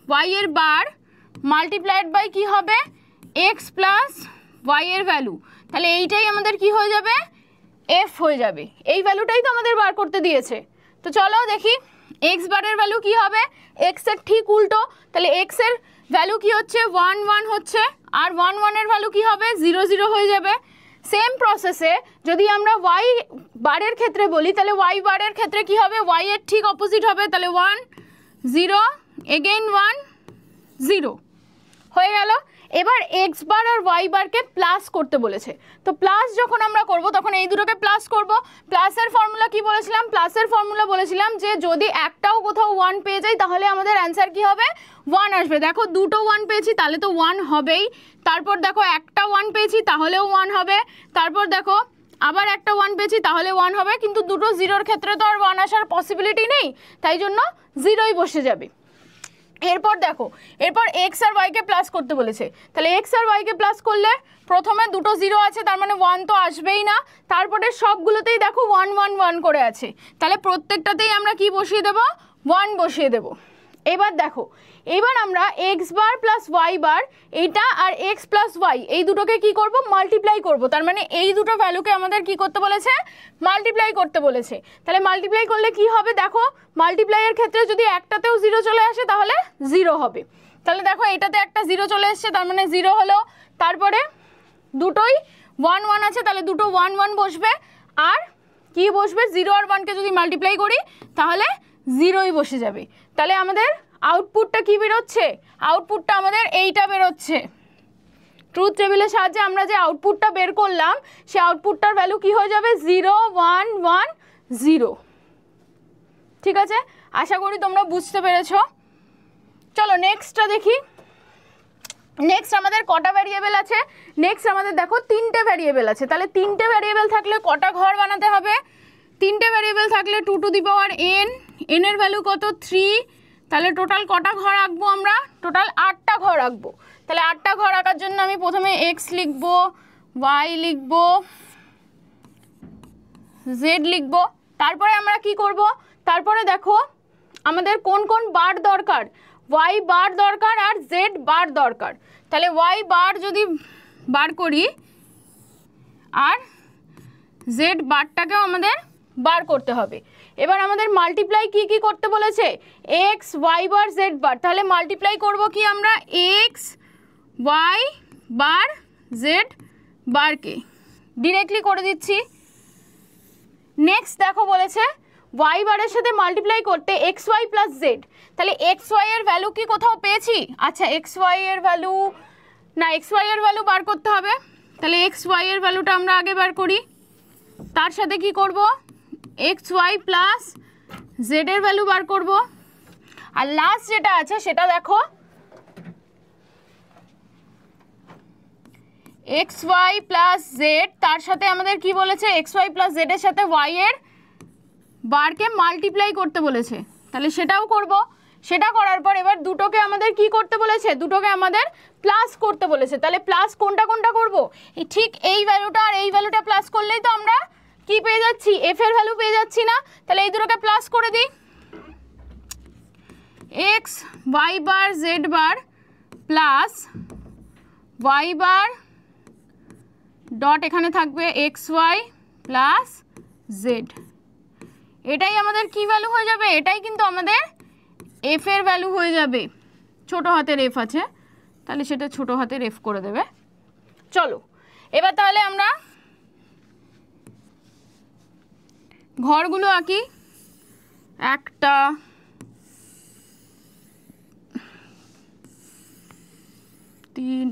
ওয়াই এর বার মাল্টিপ্লাইড বাই কি হবে, এক্স প্লাস ওয়াই এর ভ্যালু, তাহলে এইটাই আমাদের কি হয়ে যাবে, এফ হয়ে যাবে। এই ভ্যালুটাই তো আমাদের বার করতে দিয়েছে। তো চলো দেখি এক্স বারের ভ্যালু কি হবে, এক্স এর ঠিক উল্টো, তাহলে এক্স এর ভ্যালু কি হচ্ছে 1 1 হচ্ছে, আর 1 1 এর ভ্যালু কি হবে 0 0 হয়ে যাবে। সেম প্রসেসে যদি আমরা ওয়াই বারের ক্ষেত্রে বলি তাহলে ওয়াই বারের ক্ষেত্রে কি হবে, ওয়াই এর ঠিক অপোজিট হবে, তাহলে 1 0 এগেইন 1 0 হয়ে গেল। এবার এক্স বার আর ওয়াই বারকে প্লাস করতে বলেছে, তো প্লাস যখন আমরা করব তখন এই দুটোকে প্লাস করব। প্লাসের ফর্মুলা কি বলেছিলাম? প্লাসের ফর্মুলা বলেছিলাম যে যদি একটাও কোথাও 1 পেয়ে যাই তাহলে আমাদের অ্যান্সার কি হবে? 1 আসবে। দেখো দুটো 1 পেয়েছি তাহলে তো 1 হবেই, তারপর দেখো একটা 1 পেয়েছি তাহলেও 1 হবে, তারপর দেখো আবার একটা 1 পেয়েছি তাহলে 1 হবে, কিন্তু দুটো জিরোর ক্ষেত্রে তো আর 1 আসার পসিবিলিটি নেই, তাই জন্য 0ই বসে যাবে। এরপর দেখো, এরপর এক্স আর ওয়াইকে প্লাস করতে বলেছে, তাহলে এক্স আর ওয়াইকে প্লাস করলে প্রথমে দুটো 0 আছে, তার মানে 1 তো আসবেই না, তারপরে সবগুলোতেই দেখো 1 1 1 করে আছে, তাহলে প্রত্যেকটাতেই আমরা কি বসিয়ে দেব? 1 বসিয়ে দেব। এবার দেখো, এবার আমরা x bar plus y bar এইটা আর এক্স প্লাস ওয়াই এই দুটোকে কি করব? মাল্টিপ্লাই করব। তার মানে এই দুটো ভ্যালুকে আমাদের কি করতে বলেছে? মাল্টিপ্লাই করতে বলেছে। তাহলে মাল্টিপ্লাই করলে কি হবে? দেখো মাল্টিপ্লাইয়ের ক্ষেত্রে যদি একটাতেও 0 চলে আসে তাহলে 0 হবে। তাহলে দেখো এটাতে একটা 0 চলে এসছে, তার মানে 0 হলো, তারপরে দুটোই 1 1 আছে, তাহলে দুটো 1 1 বসবে, আর কি বসবে? 0 আর 1কে যদি মাল্টিপ্লাই করি তাহলে 0ই বসে যাবে। তাহলে আমাদের আউটপুটটা কি বেরোচ্ছে? আউটপুটটা আমাদের এইটা বেরোচ্ছে। ট্রুথ টেবিলের সাহায্যে আমরা যে আউটপুটটা বের করলাম সেই আউটপুটটার ভ্যালু কি হয়ে যাবে? 0 1 1 0। ঠিক আছে, আশা করি তোমরা বুঝতে পেরেছো। চলো নেক্সটটা দেখি। নেক্সট আমাদের কটা ভ্যারিয়েবল আছে? নেক্সট আমাদের দেখো 3টে ভ্যারিয়েবল আছে। তাহলে 3টে ভ্যারিয়েবল থাকলে কটা ঘর বানাতে হবে? 3টে ভ্যারিয়েবল থাকলে 2 to the power n, n এর ভ্যালু কত? 3। তাহলে টোটাল কটা ঘর আঁকবো আমরা? টোটাল 8টা ঘর আঁকবো। তাহলে 8টা ঘর আঁকার জন্য আমি প্রথমে x লিখবো, y লিখবো, z লিখবো, তারপরে আমরা কি করব? তারপরে দেখো আমাদের কোন কোন বার দরকার? y বার দরকার আর z বার দরকার। তাহলে y বার যদি বার করি আর z বারটাকেও আমাদের বার করতে হবে। এবার আমাদের মাল্টিপ্লাই কি কি করতে বলেছে? x y বার z বার। তাহলে মাল্টিপ্লাই করব কি আমরা? x y বার z বারকে ডিরেক্টলি করে দিচ্ছি। নেক্সট দেখো বলেছে y বারের সাথে মাল্টিপ্লাই করতে x y প্লাস z। তাহলে x y এর ভ্যালু কি কোথাও পেয়েছি? আচ্ছা x y এর ভ্যালু না, x y এর ভ্যালু বার করতে হবে। তাহলে x y এর ভ্যালুটা আমরা আগে বার করি, তার সাথে কি করব? x y প্লাস z এর ভ্যালু বার করব। আর লাস্ট যেটা আছে সেটা দেখো x y প্লাস z, তার সাথে আমাদের কি বলেছে? x y প্লাস z এর সাথে y এর বারকে মাল্টিপ্লাই করতে বলেছে, তাহলে সেটাও করব। সেটা করার পর এবার দুটোকে আমাদের কি করতে বলেছে? দুটোকে আমাদের প্লাস করতে বলেছে। তাহলে প্লাস কোনটা কোনটা করব? ঠিক এই ভ্যালুটা আর এই ভ্যালুটা প্লাস করলেই তো আমরা কি পেয়ে যাচ্ছি? f এর ভ্যালু পেয়ে যাচ্ছি না? তাহলে এই দুটোকে প্লাস করে দিই। x y বার z বার প্লাস y বার ডট এখানে থাকবে x y প্লাস z। এটাই আমাদের কি ভ্যালু হয়ে যাবে? এটাই কিন্তু আমাদের f এর ভ্যালু হয়ে যাবে। ছোট হাতের f আছে, তাহলে সেটা ছোট হাতের f করে দেবে। চলো এবার তাহলে আমরা ঘরগুলো আঁকি। 1টা 3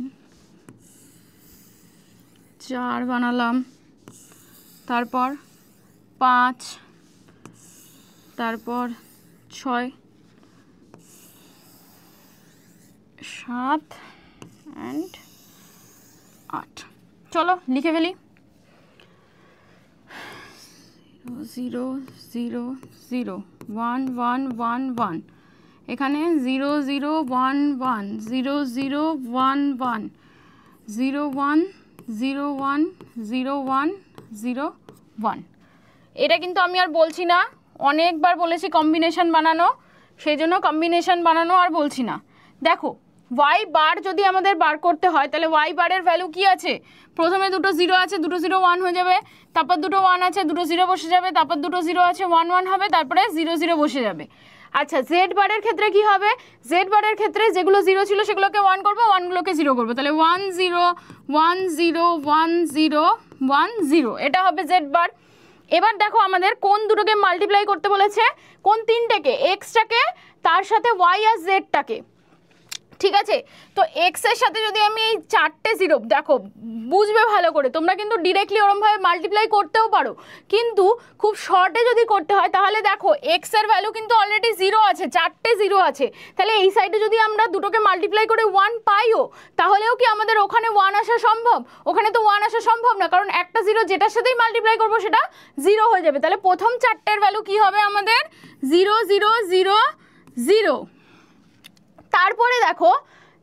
4 বানালাম, তারপর 5, তারপর 6 7 and 8। চলো লিখে ফেলি। 0 0 0 1 1 1 1, এখানে 0 0 1 1 0 0 1 1 0 1 0 1 0 1 0 1। এটা কিন্তু আমি আর বলছি না, অনেকবার বলেছি কম্বিনেশন বানানো, সেই জন্য কম্বিনেশন বানানো আর বলছি না। দেখো y বার যদি আমাদের বার করতে হয় তাহলে y বারের ভ্যালু কি আছে? প্রথমে দুটো 0 আছে, দুটো 0 1 হয়ে যাবে, তারপর দুটো 1 আছে, দুটো 0 বসে যাবে, তারপর দুটো 0 আছে 1 1 হবে, তারপরে 0 0 বসে যাবে। আচ্ছা z বারের ক্ষেত্রে কি হবে? z বারের ক্ষেত্রে যেগুলো 0 ছিল সেগুলোকে 1 করব, 1গুলোকে 0 করব, তাহলে 1 0 1 0 1 0 1 0, এটা হবে z বার। এবার দেখো আমাদের কোন দুটোকে মাল্টিপ্লাই করতে বলেছে? কোন তিনটেকে? এক্সটাকে, তার সাথে y আর জেডটাকে। ঠিক আছে। তো এক্স এর সাথে যদি আমি এই 4টে জিরো, দেখো বুঝবে ভালো করে, তোমরা কিন্তু ডিরেক্টলি ওরমভাবে মাল্টিপ্লাই করতেও পারো, কিন্তু খুব শর্টে যদি করতে হয় তাহলে দেখো এক্স এর ভ্যালু কিন্তু অলরেডি 0 আছে, 4টে জিরো আছে, তাহলে এই সাইডে যদি আমরা দুটোকে মাল্টিপ্লাই করে 1 পাইও তাহলেও কি আমাদের ওখানে 1 আসা সম্ভব? ওখানে তো 1 আসা সম্ভব না, কারণ একটা জিরো যেটার সাথেই মাল্টিপ্লাই করবো সেটা 0 হয়ে যাবে। তাহলে প্রথম 4টের ভ্যালু কি হবে আমাদের? 0 0 0 0। তারপরে দেখো,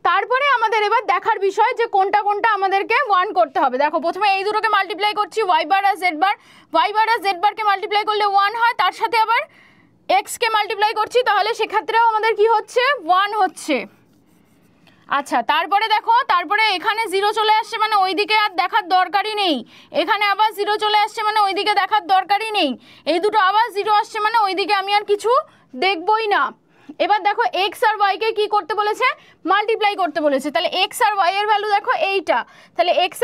তারপরে আমাদের এবার দেখার বিষয় যে কোনটা কোনটা আমাদেরকে 1 করতে হবে। দেখো প্রথমে এই দুটোকে মাল্টিপ্লাই করছি, ওয়াই বার আর জেড বার, ওয়াই বার আর জেড বারকে মাল্টিপ্লাই করলে 1 হয়, তার সাথে আবার এক্সকে মাল্টিপ্লাই করছি, তাহলে সেক্ষেত্রেও আমাদের কি হচ্ছে? 1 হচ্ছে। আচ্ছা, তারপরে দেখো, তারপরে এখানে 0 চলে আসছে, মানে ওইদিকে আর দেখার দরকারই নেই, এখানে আবার 0 চলে আসছে, মানে ওইদিকে দেখার দরকারই নেই, এই দুটো আবার 0 আসছে, মানে ওইদিকে আমি আর কিছু দেখবই না। এবার দেখো এক্স আর ওয়াইকে কি করতে বলেছে? মাল্টিপ্লাই করতে বলেছে। তাহলে এক্স আর ওয়াই এর ভ্যালু দেখো এইটা, তাহলে এক্স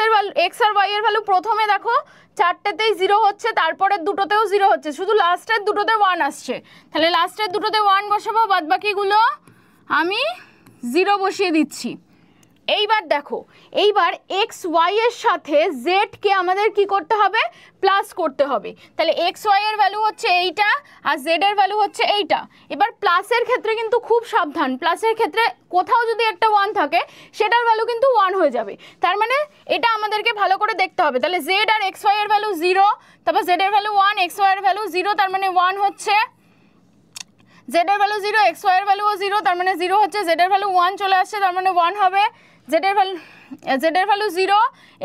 আর ওয়াই এর ভ্যালু প্রথমে দেখো 4টেতেই 0 হচ্ছে, তারপরের দুটোতেও 0 হচ্ছে, শুধু লাস্টের দুটোতে 1 আসছে, তাহলে লাস্টের দুটোতে 1 বসাবো, বাদবাকিগুলো আমি 0 বসিয়ে দিচ্ছি। এইবার দেখো, এইবার এক্স ওয়াই এর সাথে জেডকে আমাদের কি করতে হবে? প্লাস করতে হবে। তাহলে এক্স ওয়াই এর ভ্যালু হচ্ছে এইটা আর জেড এর ভ্যালু হচ্ছে এইটা। এবার প্লাসের ক্ষেত্রে কিন্তু খুব সাবধান, প্লাসের ক্ষেত্রে কোথাও যদি একটা 1 থাকে সেটার ভ্যালু কিন্তু 1 হয়ে যাবে, তার মানে এটা আমাদেরকে ভালো করে দেখতে হবে। তাহলে জেড আর এক্স ওয়াই এর ভ্যালু 0, তারপর জেড এর ভ্যালু 1, এক্স ওয়াই এর ভ্যালু 0, তার মানে 1 হচ্ছে। জেড এর ভ্যালু 0, এক্স ওয়াই এর ভ্যালুও 0, তার মানে 0 হচ্ছে, জেড এর ভ্যালু 1 চলে আসছে, তার মানে 1 হবে। জেড এর ভ্যালু 0,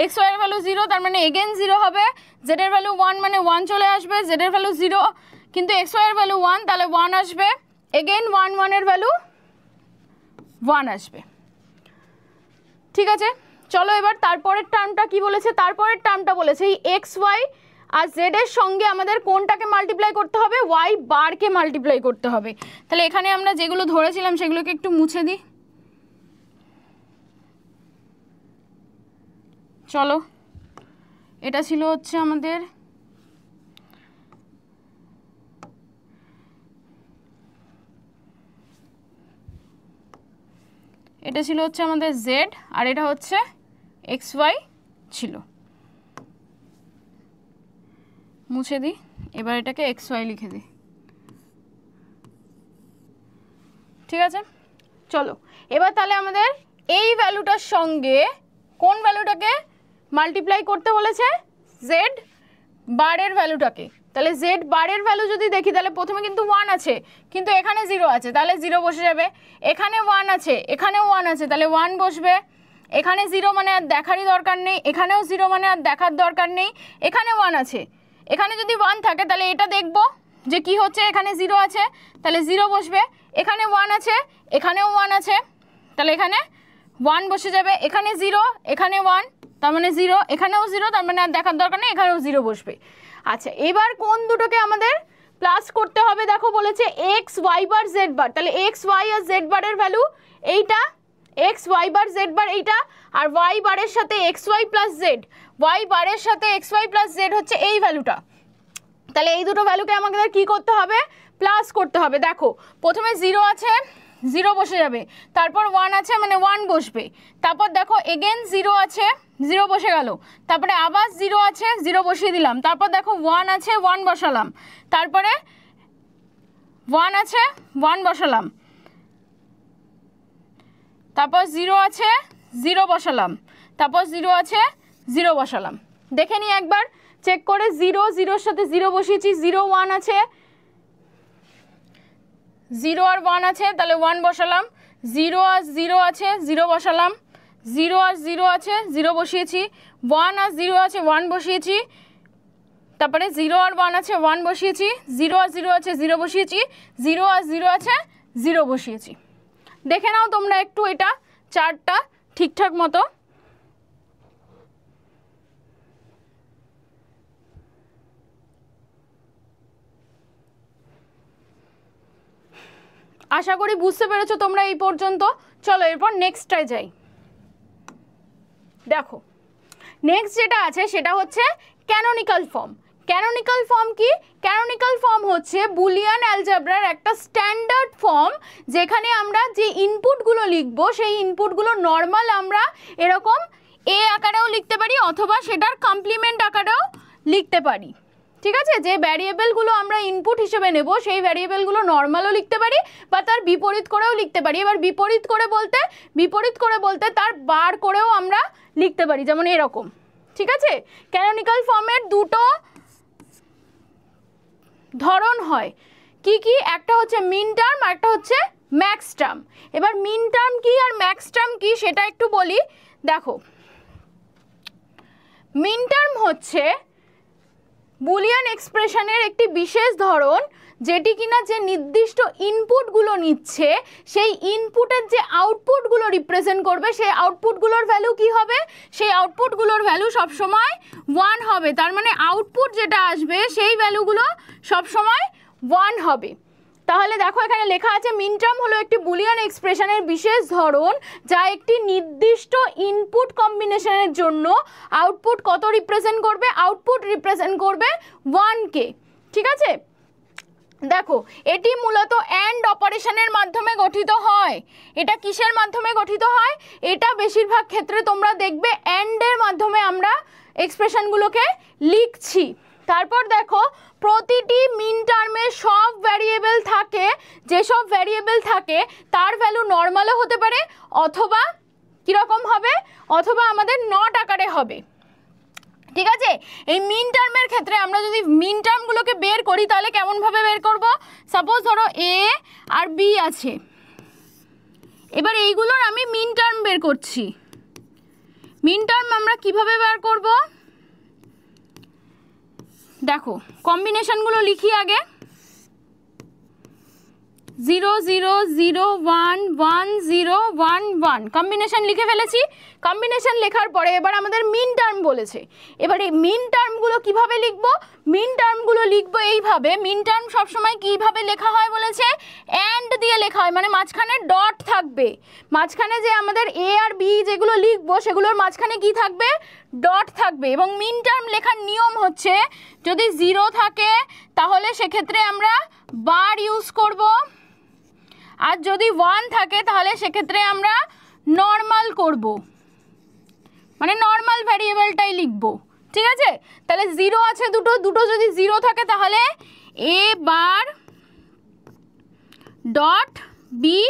এক্স ওয়াই এর ভ্যালু 0, তার মানে এগেন 0 হবে। জেড এর ভ্যালু 1, মানে 1 চলে আসবে, জেড এর ভ্যালু 0 কিন্তু এক্স ওয়াই এর ভ্যালু 1, তাহলে 1 আসবে, এগেন 1 1 এর ভ্যালু 1 আসবে। ঠিক আছে, চলো এবার তারপরের টার্মটা কি বলেছে? তারপরের টার্মটা বলেছে এই এক্স ওয়াই আর জেড এর সঙ্গে আমাদের কোনটাকে মাল্টিপ্লাই করতে হবে? ওয়াই বারকে মাল্টিপ্লাই করতে হবে। তাহলে এখানে আমরা যেগুলো ধরেছিলাম সেগুলোকে একটু মুছে দিই। চলো, এটা ছিল হচ্ছে আমাদের জেড আর এটা হচ্ছে এক্স ওয়াই ছিল, মুছে দিই। এবার এটাকে এক্স ওয়াই লিখে দিই। ঠিক আছে, চলো এবার তাহলে আমাদের এই ভ্যালুটার সঙ্গে কোন ভ্যালুটাকে মাল্টিপ্লাই করতে বলেছে? জেড বারের ভ্যালুটাকে। তাহলে জেড বারের ভ্যালু যদি দেখি তাহলে প্রথমে কিন্তু 1 আছে, কিন্তু এখানে 0 আছে, তাহলে 0 বসে যাবে। এখানে 1 আছে, এখানেও 1 আছে, তাহলে 1 বসবে। এখানে 0 মানে আর দেখারই দরকার নেই, এখানেও 0 মানে আর দেখার দরকার নেই, এখানে 1 আছে। এখানে যদি 1 থাকে তাহলে এটা দেখব যে কি হচ্ছে, এখানে 0 আছে, তাহলে 0 বসবে। এখানে 1 আছে, এখানেও 1 আছে, তাহলে এখানে 1 বসে যাবে। এখানে 0, এখানে 1, তার মানে 0, এখানেও 0, তার মানে আর দেখার দরকার নেই, এখানেও 0 বসবে। আচ্ছা, এবার কোন দুটোকে আমাদের প্লাস করতে হবে? দেখো বলেছে X Y bar Z bar, তাহলে এক্স ওয়াই আর জেড বারের ভ্যালু এইটা, X Y bar Z bar এইটা, আর ওয়াই বারের সাথে X Y plus Z, Y বারের সাথে এক্স ওয়াই প্লাস জেড হচ্ছে এই ভ্যালুটা। তাহলে এই দুটো ভ্যালুকে আমাদের কি করতে হবে? প্লাস করতে হবে। দেখো প্রথমে 0 আছে, 0 বসে যাবে, তারপর 1 আছে, মানে 1 বসবে, তারপর দেখো এগেন 0 আছে, 0 বসে গেল, তারপরে আবার 0 আছে, 0 বসিয়ে দিলাম, তারপর দেখো 1 আছে, 1 বসালাম, তারপরে 1 আছে, 1 বসালাম, তারপর 0 আছে, 0 বসালাম, তারপর 0 আছে, 0 বসালাম। দেখে নিই একবার চেক করে, 0 0-র সাথে 0 বসিয়েছি, 0 1 আছে, 0 আর 1 আছে, তাহলে 1 বসালাম, 0 আর 0 আছে, 0 বসালাম, 0 আর 0 আছে, 0 বসিয়েছি, 1 আর 0 আছে, 1 বসিয়েছি, তারপরে 0 আর 1 আছে, 1 বসিয়েছি, 0 আর 0 আছে, 0 বসিয়েছি, 0 আর 0 আছে, 0 বসিয়েছি। দেখে নাও তোমরা একটু এটা চার্টটা ঠিকঠাক মতো। আশা করি বুঝতে পেরেছো তোমরা এই পর্যন্ত। চলো এরপর নেক্সটটায় যাই। দেখো নেক্সট যেটা আছে সেটা হচ্ছে ক্যানোনিক্যাল ফর্ম। ক্যানোনিক্যাল ফর্ম কি? ক্যানোনিক্যাল ফর্ম হচ্ছে বুলিয়ান অ্যালজেব্রার একটা স্ট্যান্ডার্ড ফর্ম, যেখানে আমরা যে ইনপুটগুলো লিখবো সেই ইনপুটগুলো নর্মাল আমরা এরকম এ আকারেও লিখতে পারি অথবা সেটার কমপ্লিমেন্ট আকারেও লিখতে পারি। ঠিক আছে, যে ভ্যারিয়েবলগুলো আমরা ইনপুট হিসেবে নেব সেই ভ্যারিয়েবলগুলো নর্মালও লিখতে পারি বা তার বিপরীত করেও লিখতে পারি। এবার বিপরীত করে বলতে তার বার করেও আমরা লিখতে পারি, যেমন এরকম। ঠিক আছে, ক্যানোনিক্যাল ফর্মের দুটো ধরন হয়। কি কি? একটা হচ্ছে মিন টার্ম আর একটা হচ্ছে ম্যাক্স টার্ম। এবার মিন টার্ম কি আর ম্যাক্স টার্ম কি সেটা একটু বলি। দেখো, মিন টার্ম হচ্ছে বুলিয়ান এক্সপ্রেশনের একটি বিশেষ ধরন, যেটি কিনা যে নির্দিষ্ট ইনপুটগুলো নিচ্ছে সেই ইনপুটের যে আউটপুটগুলো রিপ্রেজেন্ট করবে সেই আউটপুটগুলোর ভ্যালু কি হবে? সেই আউটপুটগুলোর ভ্যালু সবসময় 1 হবে। তার মানে আউটপুট যেটা আসবে সেই ভ্যালুগুলো সবসময় 1 হবে। তাহলে দেখো এখানে লেখা আছে মিন টার্ম হলো একটি বুলিয়ান এক্সপ্রেশনের বিশেষ ধরন যা একটি নির্দিষ্ট ইনপুট কম্বিনেশনের জন্য আউটপুট কত রিপ্রেজেন্ট করবে? আউটপুট রিপ্রেজেন্ট করবে 1কে। ঠিক আছে, দেখো এটি মূলত অ্যান্ড অপারেশনের মাধ্যমে গঠিত হয়। এটা কিসের মাধ্যমে গঠিত হয়? এটা বেশিরভাগ ক্ষেত্রে তোমরা দেখবে অ্যান্ডের মাধ্যমে আমরা এক্সপ্রেশনগুলোকে লিখছি। তারপর দেখো, প্রতিটি মিন টার্মে সব ভ্যারিয়েবল থাকে, যেসব ভ্যারিয়েবল থাকে তার ভ্যালু নর্মালও হতে পারে অথবা কীরকম হবে? অথবা আমাদের নট আকারে হবে। ঠিক আছে, এই মিন টার্মের ক্ষেত্রে আমরা যদি মিন টার্মগুলোকে বের করি তাহলে কেমনভাবে বের করব? সাপোজ ধরো এ আর বি আছে, এবার এইগুলোর আমি মিন টার্ম বের করছি। মিন টার্ম আমরা কিভাবে বের করব? দেখো কম্বিনেশনগুলো লিখি আগে। 0 0 0 1 1 0 1 1 কম্বিনেশন লিখে ফেলেছি। কম্বিনেশন লেখার পরে এবার আমাদের মিন টার্ম বলেছে। এবার এই মিন টার্মগুলো কিভাবে লিখব? মিন টার্মগুলো লিখব এইভাবে। মিন টার্ম সবসময় কিভাবে লেখা হয় বলেছে? অ্যান্ড দিয়ে লেখা হয়, মানে মাঝখানে ডট থাকবে। মাঝখানে যে আমাদের এ আর বি যেগুলো লিখবো সেগুলোর মাঝখানে কি থাকবে? ডট থাকবে। এবং মিন টার্ম লেখার নিয়ম হচ্ছে, যদি 0 থাকে তাহলে সেক্ষেত্রে আমরা বার ইউজ করব, আর যদি 1 থাকে তাহলে সেক্ষেত্রে আমরা নর্মাল করব, মানে নর্মাল ভ্যারিয়েবলটাই লিখব। ঠিক আছে, তাহলে 0 আছে দুটো যদি 0 থাকে তাহলে এ বার ডট বি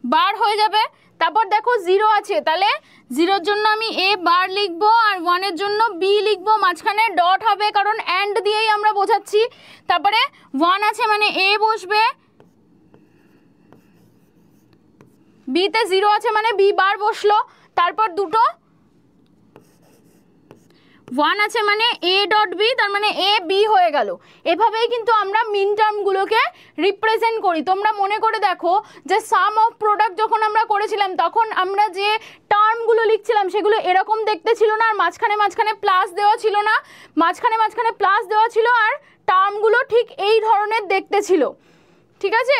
বার হয়ে যাবে। তারপর দেখো 0 আছে, তাহলে 0-এর জন্য আমি এ বার লিখব আর 1-এর জন্য বি লিখব, মাঝখানে ডট হবে কারণ অ্যান্ড দিয়েই আমরা বোঝাচ্ছি। তারপরে 1 আছে মানে এ বসবে, বিতে 0 আছে মানে বি বার বসলো, তারপর দুটো 1 আছে মানে এ ডট বি, তার মানে এ বি হয়ে গেল। এভাবেই কিন্তু আমরা মিন টার্মগুলোকে রিপ্রেজেন্ট করি। তোমরা মনে করে দেখো যে সাম অফ প্রোডাক্ট যখন আমরা করেছিলাম তখন আমরা যে টার্মগুলো লিখছিলাম সেগুলো এরকম দেখতে ছিল না, আর মাঝখানে প্লাস দেওয়া ছিল না, মাঝখানে প্লাস দেওয়া ছিল আর টার্মগুলো ঠিক এই ধরনের দেখতে ছিল। ঠিক আছে,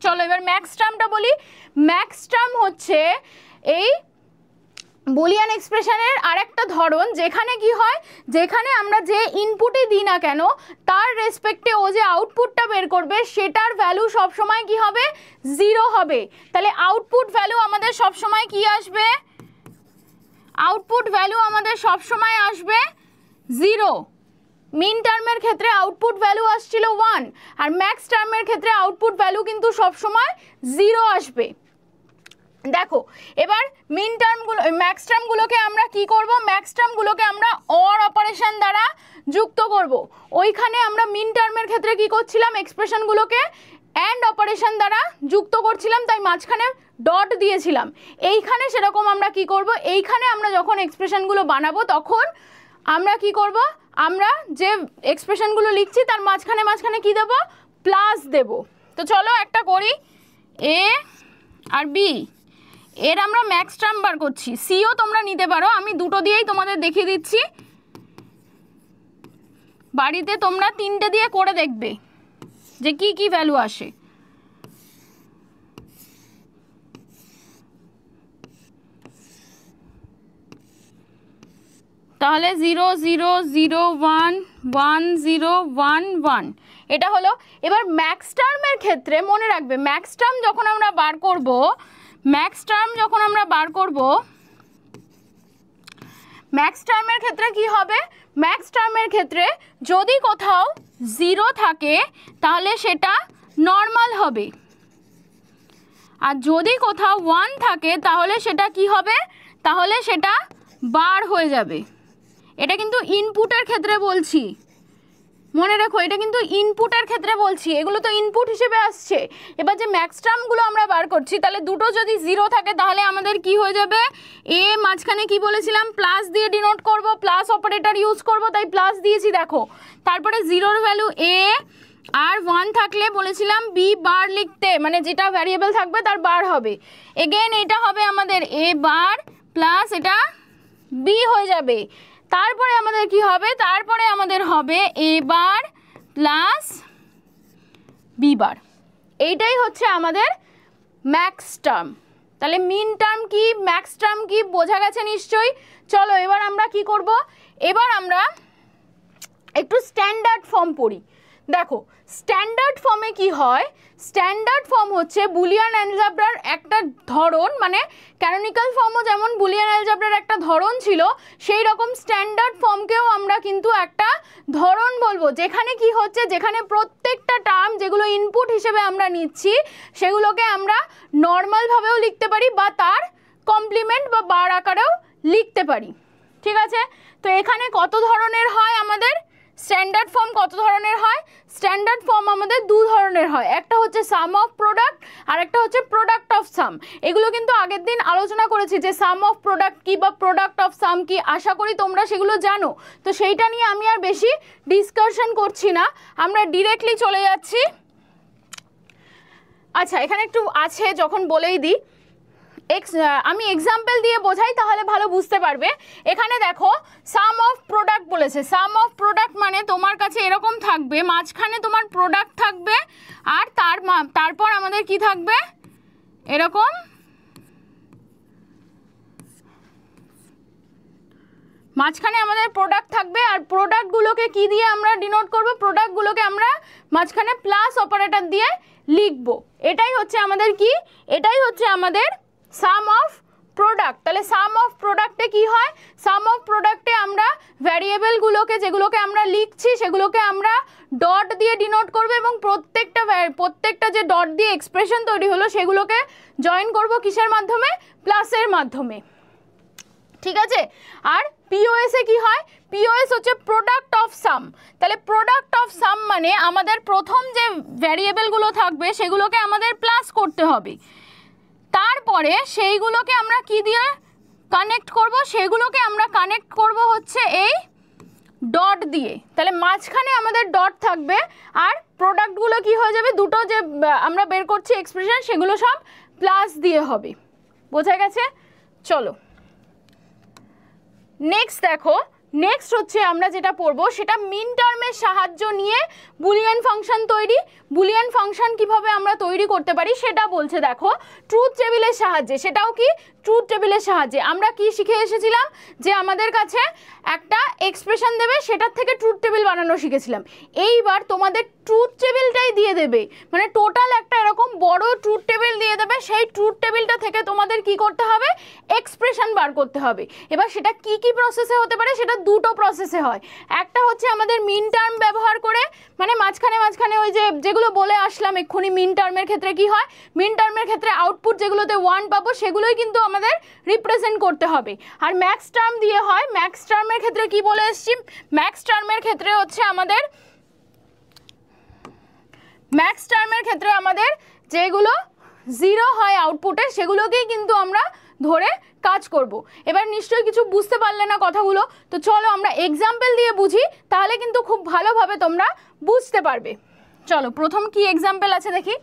চলো এবার ম্যাক্স টার্মটা বলি। ম্যাক্স টার্ম হচ্ছে এই বুলিয়ান এক্সপ্রেশনের আরেকটা ধরন, যেখানে কি হয়, যেখানে আমরা যে ইনপুটই দিই না কেন তার রেসপেক্টে ও যে আউটপুটটা বের করবে সেটার ভ্যালু সবসময় কি হবে? 0 হবে। তাহলে আউটপুট ভ্যালু আমাদের সবসময় কি আসবে? আউটপুট ভ্যালু আমাদের সবসময় আসবে 0। মিন টার্মের ক্ষেত্রে আউটপুট ভ্যালু আসছিল 1, আর ম্যাক্স টার্মের ক্ষেত্রে আউটপুট ভ্যালু কিন্তু সবসময় 0 আসবে। দেখো এবার মিন টার্মগুলো ম্যাক্স টার্মগুলোকে আমরা কি করব? ম্যাক্স টার্মগুলোকে আমরা অর অপারেশন দ্বারা যুক্ত করব। ওইখানে আমরা মিন টার্মের ক্ষেত্রে কি করছিলাম? এক্সপ্রেশনগুলোকে অ্যান্ড অপারেশন দ্বারা যুক্ত করছিলাম, তাই মাঝখানে ডট দিয়েছিলাম। এইখানে সেরকম আমরা কি করব? এইখানে আমরা যখন এক্সপ্রেশনগুলো বানাবো তখন আমরা কি করব? আমরা যে এক্সপ্রেশনগুলো লিখছি তার মাঝখানে কি দেব? প্লাস দেব। তো চলো একটা করি। এ আর বি এর আমরা ম্যাক্স টার্ম বার করছি। সিও তোমরা নিতে পারো, আমি দুটো দিয়েই তোমাদের দেখিয়ে দিচ্ছি। বাড়িতে তোমরা 3টে দিয়ে করে দেখবে যে কি কি ভ্যালু আসে। তাহলে 0 0 0 1 1 0 1 1 এটা হলো। এবার ম্যাক্স টার্মের ক্ষেত্রে মনে রাখবে, ম্যাক্স টার্ম যখন আমরা বার করব, ম্যাক্স টার্মের ক্ষেত্রে কি হবে, ম্যাক্স টার্মের ক্ষেত্রে যদি কোথাও 0 থাকে তাহলে সেটা নর্মাল হবে, আর যদি কোথাও 1 থাকে তাহলে সেটা কি হবে, তাহলে সেটা বার হয়ে যাবে। এটা কিন্তু ইনপুটের ক্ষেত্রে বলছি, মনে রাখো এটা কিন্তু ইনপুটের ক্ষেত্রে বলছি, এগুলো তো ইনপুট হিসেবে আসছে। এবার যে ম্যাক্স টার্মগুলো আমরা বার করছি, তাহলে দুটো যদি 0 থাকে তাহলে আমাদের কি হয়ে যাবে, এ মাঝখানে কি বলেছিলাম প্লাস দিয়ে ডিনোট করব, প্লাস অপারেটর ইউজ করব, তাই প্লাস দিয়েছি দেখো। তারপরে 0-র ভ্যালু এ, আর 1 থাকলে বলেছিলাম বি বার লিখতে, মানে যেটা ভ্যারিয়েবল থাকবে তার বার হবে। এগেন এটা হবে আমাদের এ বার প্লাস এটা বি হয়ে যাবে। তারপরে আমাদের কি হবে, তারপরে আমাদের হবে এ বার প্লাস বি বার। এইটাই হচ্ছে আমাদের ম্যাক্স টার্ম। তাহলে মিন টার্ম কি, ম্যাক্স টার্ম কি বোঝা গেছে নিশ্চয়ই। চলো এবার আমরা কি করব, এবার আমরা একটু স্ট্যান্ডার্ড ফর্ম পড়ি। দেখো স্ট্যান্ডার্ড ফর্মে কি হয়, স্ট্যান্ডার্ড ফর্ম হচ্ছে বুলিয়ান অ্যালজেব্রার একটা ধরন, মানে ক্যানোনিক্যাল ফর্মও যেমন বুলিয়ান অ্যালজেব্রার একটা ধরন ছিল, সেই রকম স্ট্যান্ডার্ড ফর্মকেও আমরা কিন্তু একটা ধরন বলবো, যেখানে কি হচ্ছে, যেখানে প্রত্যেকটা টার্ম যেগুলো ইনপুট হিসেবে আমরা নিচ্ছি সেগুলোকে আমরা নর্মালভাবেও লিখতে পারি বা তার কমপ্লিমেন্ট বা বার আকারেও লিখতে পারি। ঠিক আছে, তো এখানে কত ধরনের হয় আমাদের স্ট্যান্ডার্ড ফর্ম, কত ধরনের হয়, স্ট্যান্ডার্ড ফর্ম আমাদের দু ধরনের হয়, একটা হচ্ছে সাম অফ প্রোডাক্ট আর একটা হচ্ছে প্রোডাক্ট অফ সাম। এগুলো কিন্তু আগের দিন আলোচনা করেছি যে সাম অফ প্রোডাক্ট কি বা প্রোডাক্ট অফ সাম কি, আশা করি তোমরা সেগুলো জানো। তো সেইটা নিয়ে আমি আর বেশি ডিসকাশন করছি না, আমরা ডিরেক্টলি চলে যাচ্ছি। আচ্ছা এখানে একটু আছে, যখন বলেই দিই, আমি এক্সাম্পল দিয়ে বোঝাই তাহলে ভালো বুঝতে পারবে। এখানে দেখো সাম অফ প্রোডাক্ট বলেছে, সাম অফ প্রোডাক্ট মানে তোমার কাছে এরকম থাকবে, মাঝখানে তোমার প্রোডাক্ট থাকবে আর তারপর আমাদের কি থাকবে, এরকম মাঝখানে আমাদের প্রোডাক্ট থাকবে, আর প্রোডাক্টগুলোকে কি দিয়ে আমরা ডিনোট করব, প্রোডাক্টগুলোকে আমরা মাঝখানে প্লাস অপারেটর দিয়ে লিখব। এটাই হচ্ছে আমাদের কি, এটাই হচ্ছে আমাদের সাম অফ প্রোডাক্ট। তাহলে সাম অফ প্রোডাক্টে কি হয়, সাম অফ প্রোডাক্টে আমরা ভ্যারিয়েবলগুলোকে যেগুলোকে আমরা লিখছি সেগুলোকে আমরা ডট দিয়ে ডিনোট করব, এবং প্রত্যেকটা যে ডট দিয়ে এক্সপ্রেশন তৈরি হলো সেগুলোকে জয়েন করব কিসের মাধ্যমে, প্লাসের মাধ্যমে। ঠিক আছে, আর পিওএস এ কি হয়, পিওএস হচ্ছে প্রোডাক্ট অফ সাম। তাহলে প্রোডাক্ট অফ সাম মানে আমাদের প্রথম যে ভ্যারিয়েবলগুলো থাকবে সেগুলোকে আমাদের প্লাস করতে হবে, তারপরে সেইগুলোকে আমরা কি দিয়ে কানেক্ট করব, সেগুলোকে আমরা কানেক্ট করব হচ্ছে এই ডট দিয়ে। তাহলে মাঝখানে আমাদের ডট থাকবে আর প্রোডাক্টগুলো কি হয়ে যাবে, দুটো যে আমরা বের করছি এক্সপ্রেশন সেগুলো সব প্লাস দিয়ে হবে। বোঝা গেছে? চলো নেক্সট দেখো, নেক্সট হচ্ছে আমরা যেটা পড়বো সেটা মিন টার্মের সাহায্য নিয়ে বুলিয়ান ফাংশন তৈরি। বুলিয়ান ফাংশন কিভাবে আমরা তৈরি করতে পারি সেটা বলছে দেখো, ট্রুথ টেবিলের সাহায্যে। সেটাও কি ট্রুথ টেবিলের সাহায্যে। আমরা কি শিখে এসেছিলাম যে আমাদের কাছে একটা এক্সপ্রেশন দেবে, সেটার থেকে ট্রুথ টেবিল বানানো শিখেছিলাম। এইবার তোমাদের ট্রুথ টেবিলটাই দিয়ে দেবে, মানে টোটাল একটা এরকম বড় ট্রুথ টেবিল দিয়ে দেবে, সেই ট্রুথ টেবিলটা থেকে তোমাদের কি করতে হবে, এক্সপ্রেশন বার করতে হবে। এবার সেটা কি কি প্রসেসে হতে পারে, সেটা দুটো প্রসেসে হয়। একটা হচ্ছে আমাদের মিন টার্ম ব্যবহার করে, মানে মাঝখানে ওই যেগুলো বলে আসলাম এক্ষুনি, মিন টার্মের ক্ষেত্রে কি হয়, মিন টার্মের ক্ষেত্রে আউটপুট যেগুলোতে 1 পাবো সেগুলোই কিন্তু আমাদের রিপ্রেজেন্ট করতে হবে। আর ম্যাক্স টার্ম দিয়ে হয়, ম্যাক্স টার্মের ক্ষেত্রে কি বলে এসেছি, ম্যাক্স টার্মের ক্ষেত্রে হচ্ছে আমাদের, ম্যাক্স টার্মের ক্ষেত্রে আমাদের যেগুলো 0 হয় আউটপুটে সেগুলোকেই কিন্তু আমরা ধরে কাজ করব। এবার নিশ্চয়ই কিছু বুঝতে পারলে না কথাগুলো, তো চলো আমরা এক্সাম্পল দিয়ে বুঝি, তাহলে কিন্তু খুব ভালোভাবে তোমরা বুঝতে পারবে। চলো প্রথম কি এক্সাম্পল আছে দেখি।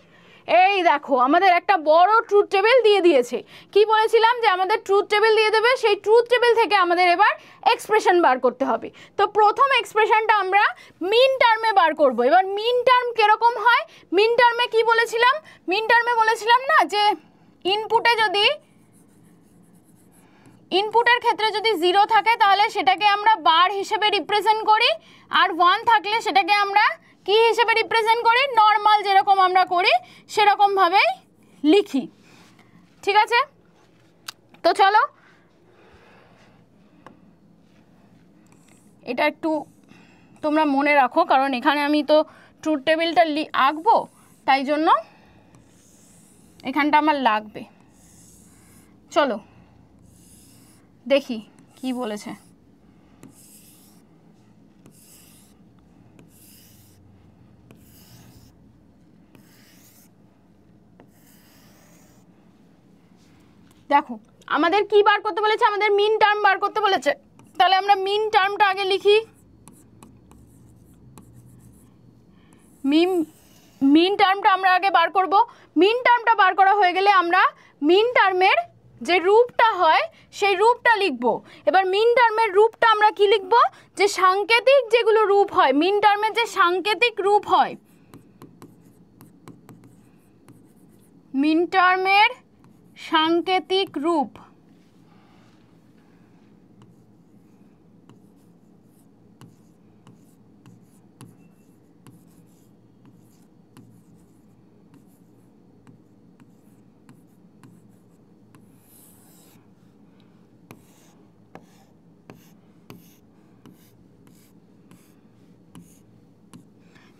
এই দেখো আমাদের একটা বড় ট্রুথ টেবিল দিয়ে দিয়েছে। কি বলেছিলাম যে আমাদের ট্রুথ টেবিল দিয়ে দেবে, সেই ট্রুথ টেবিল থেকে আমাদের এবার এক্সপ্রেশন বার করতে হবে। তো প্রথম এক্সপ্রেশনটা আমরা মিন টার্মে বার করব। এবার মিন টার্ম কিরকম হয়, মিন টার্মে কি বলেছিলাম, মিন টার্মে বলেছিলাম না যে ইনপুটে ইনপুটের ক্ষেত্রে যদি 0 থাকে তাহলে সেটাকে আমরা বার হিসেবে রিপ্রেজেন্ট করি, আর 1 থাকলে সেটাকে আমরা কি হিসেবে রিপ্রেজেন্ট করি, নর্মাল যেরকম আমরা করি সেরকমভাবেই লিখি। ঠিক আছে, তো চলো এটা একটু তোমরা মনে রাখো, কারণ এখানে আমি তো ট্রুথ টেবিলটা আঁকবো, তাই জন্য এখানটা আমার লাগবে। চলো দেখি কি বলেছে। দেখো আমাদের কি বার করতে বলেছে, আমাদের মিন টার্ম বার করতে বলেছে। তাহলে আমরা মিন টার্মটা আগে লিখি। মিন টার্মটা আমরা আগে বার করব। মিন টার্মটা বার করা হয়ে গেলে আমরা মিন টার্মের যে রূপটা হয় সেই রূপটা লিখব। এবার মিন টার্মের রূপটা আমরা কি লিখব, যে সাংকেতিক যেগুলো রূপ হয়, মিন টার্মের যে সাংকেতিক রূপ হয়, মিন টার্মের সাংকেতিক রূপ,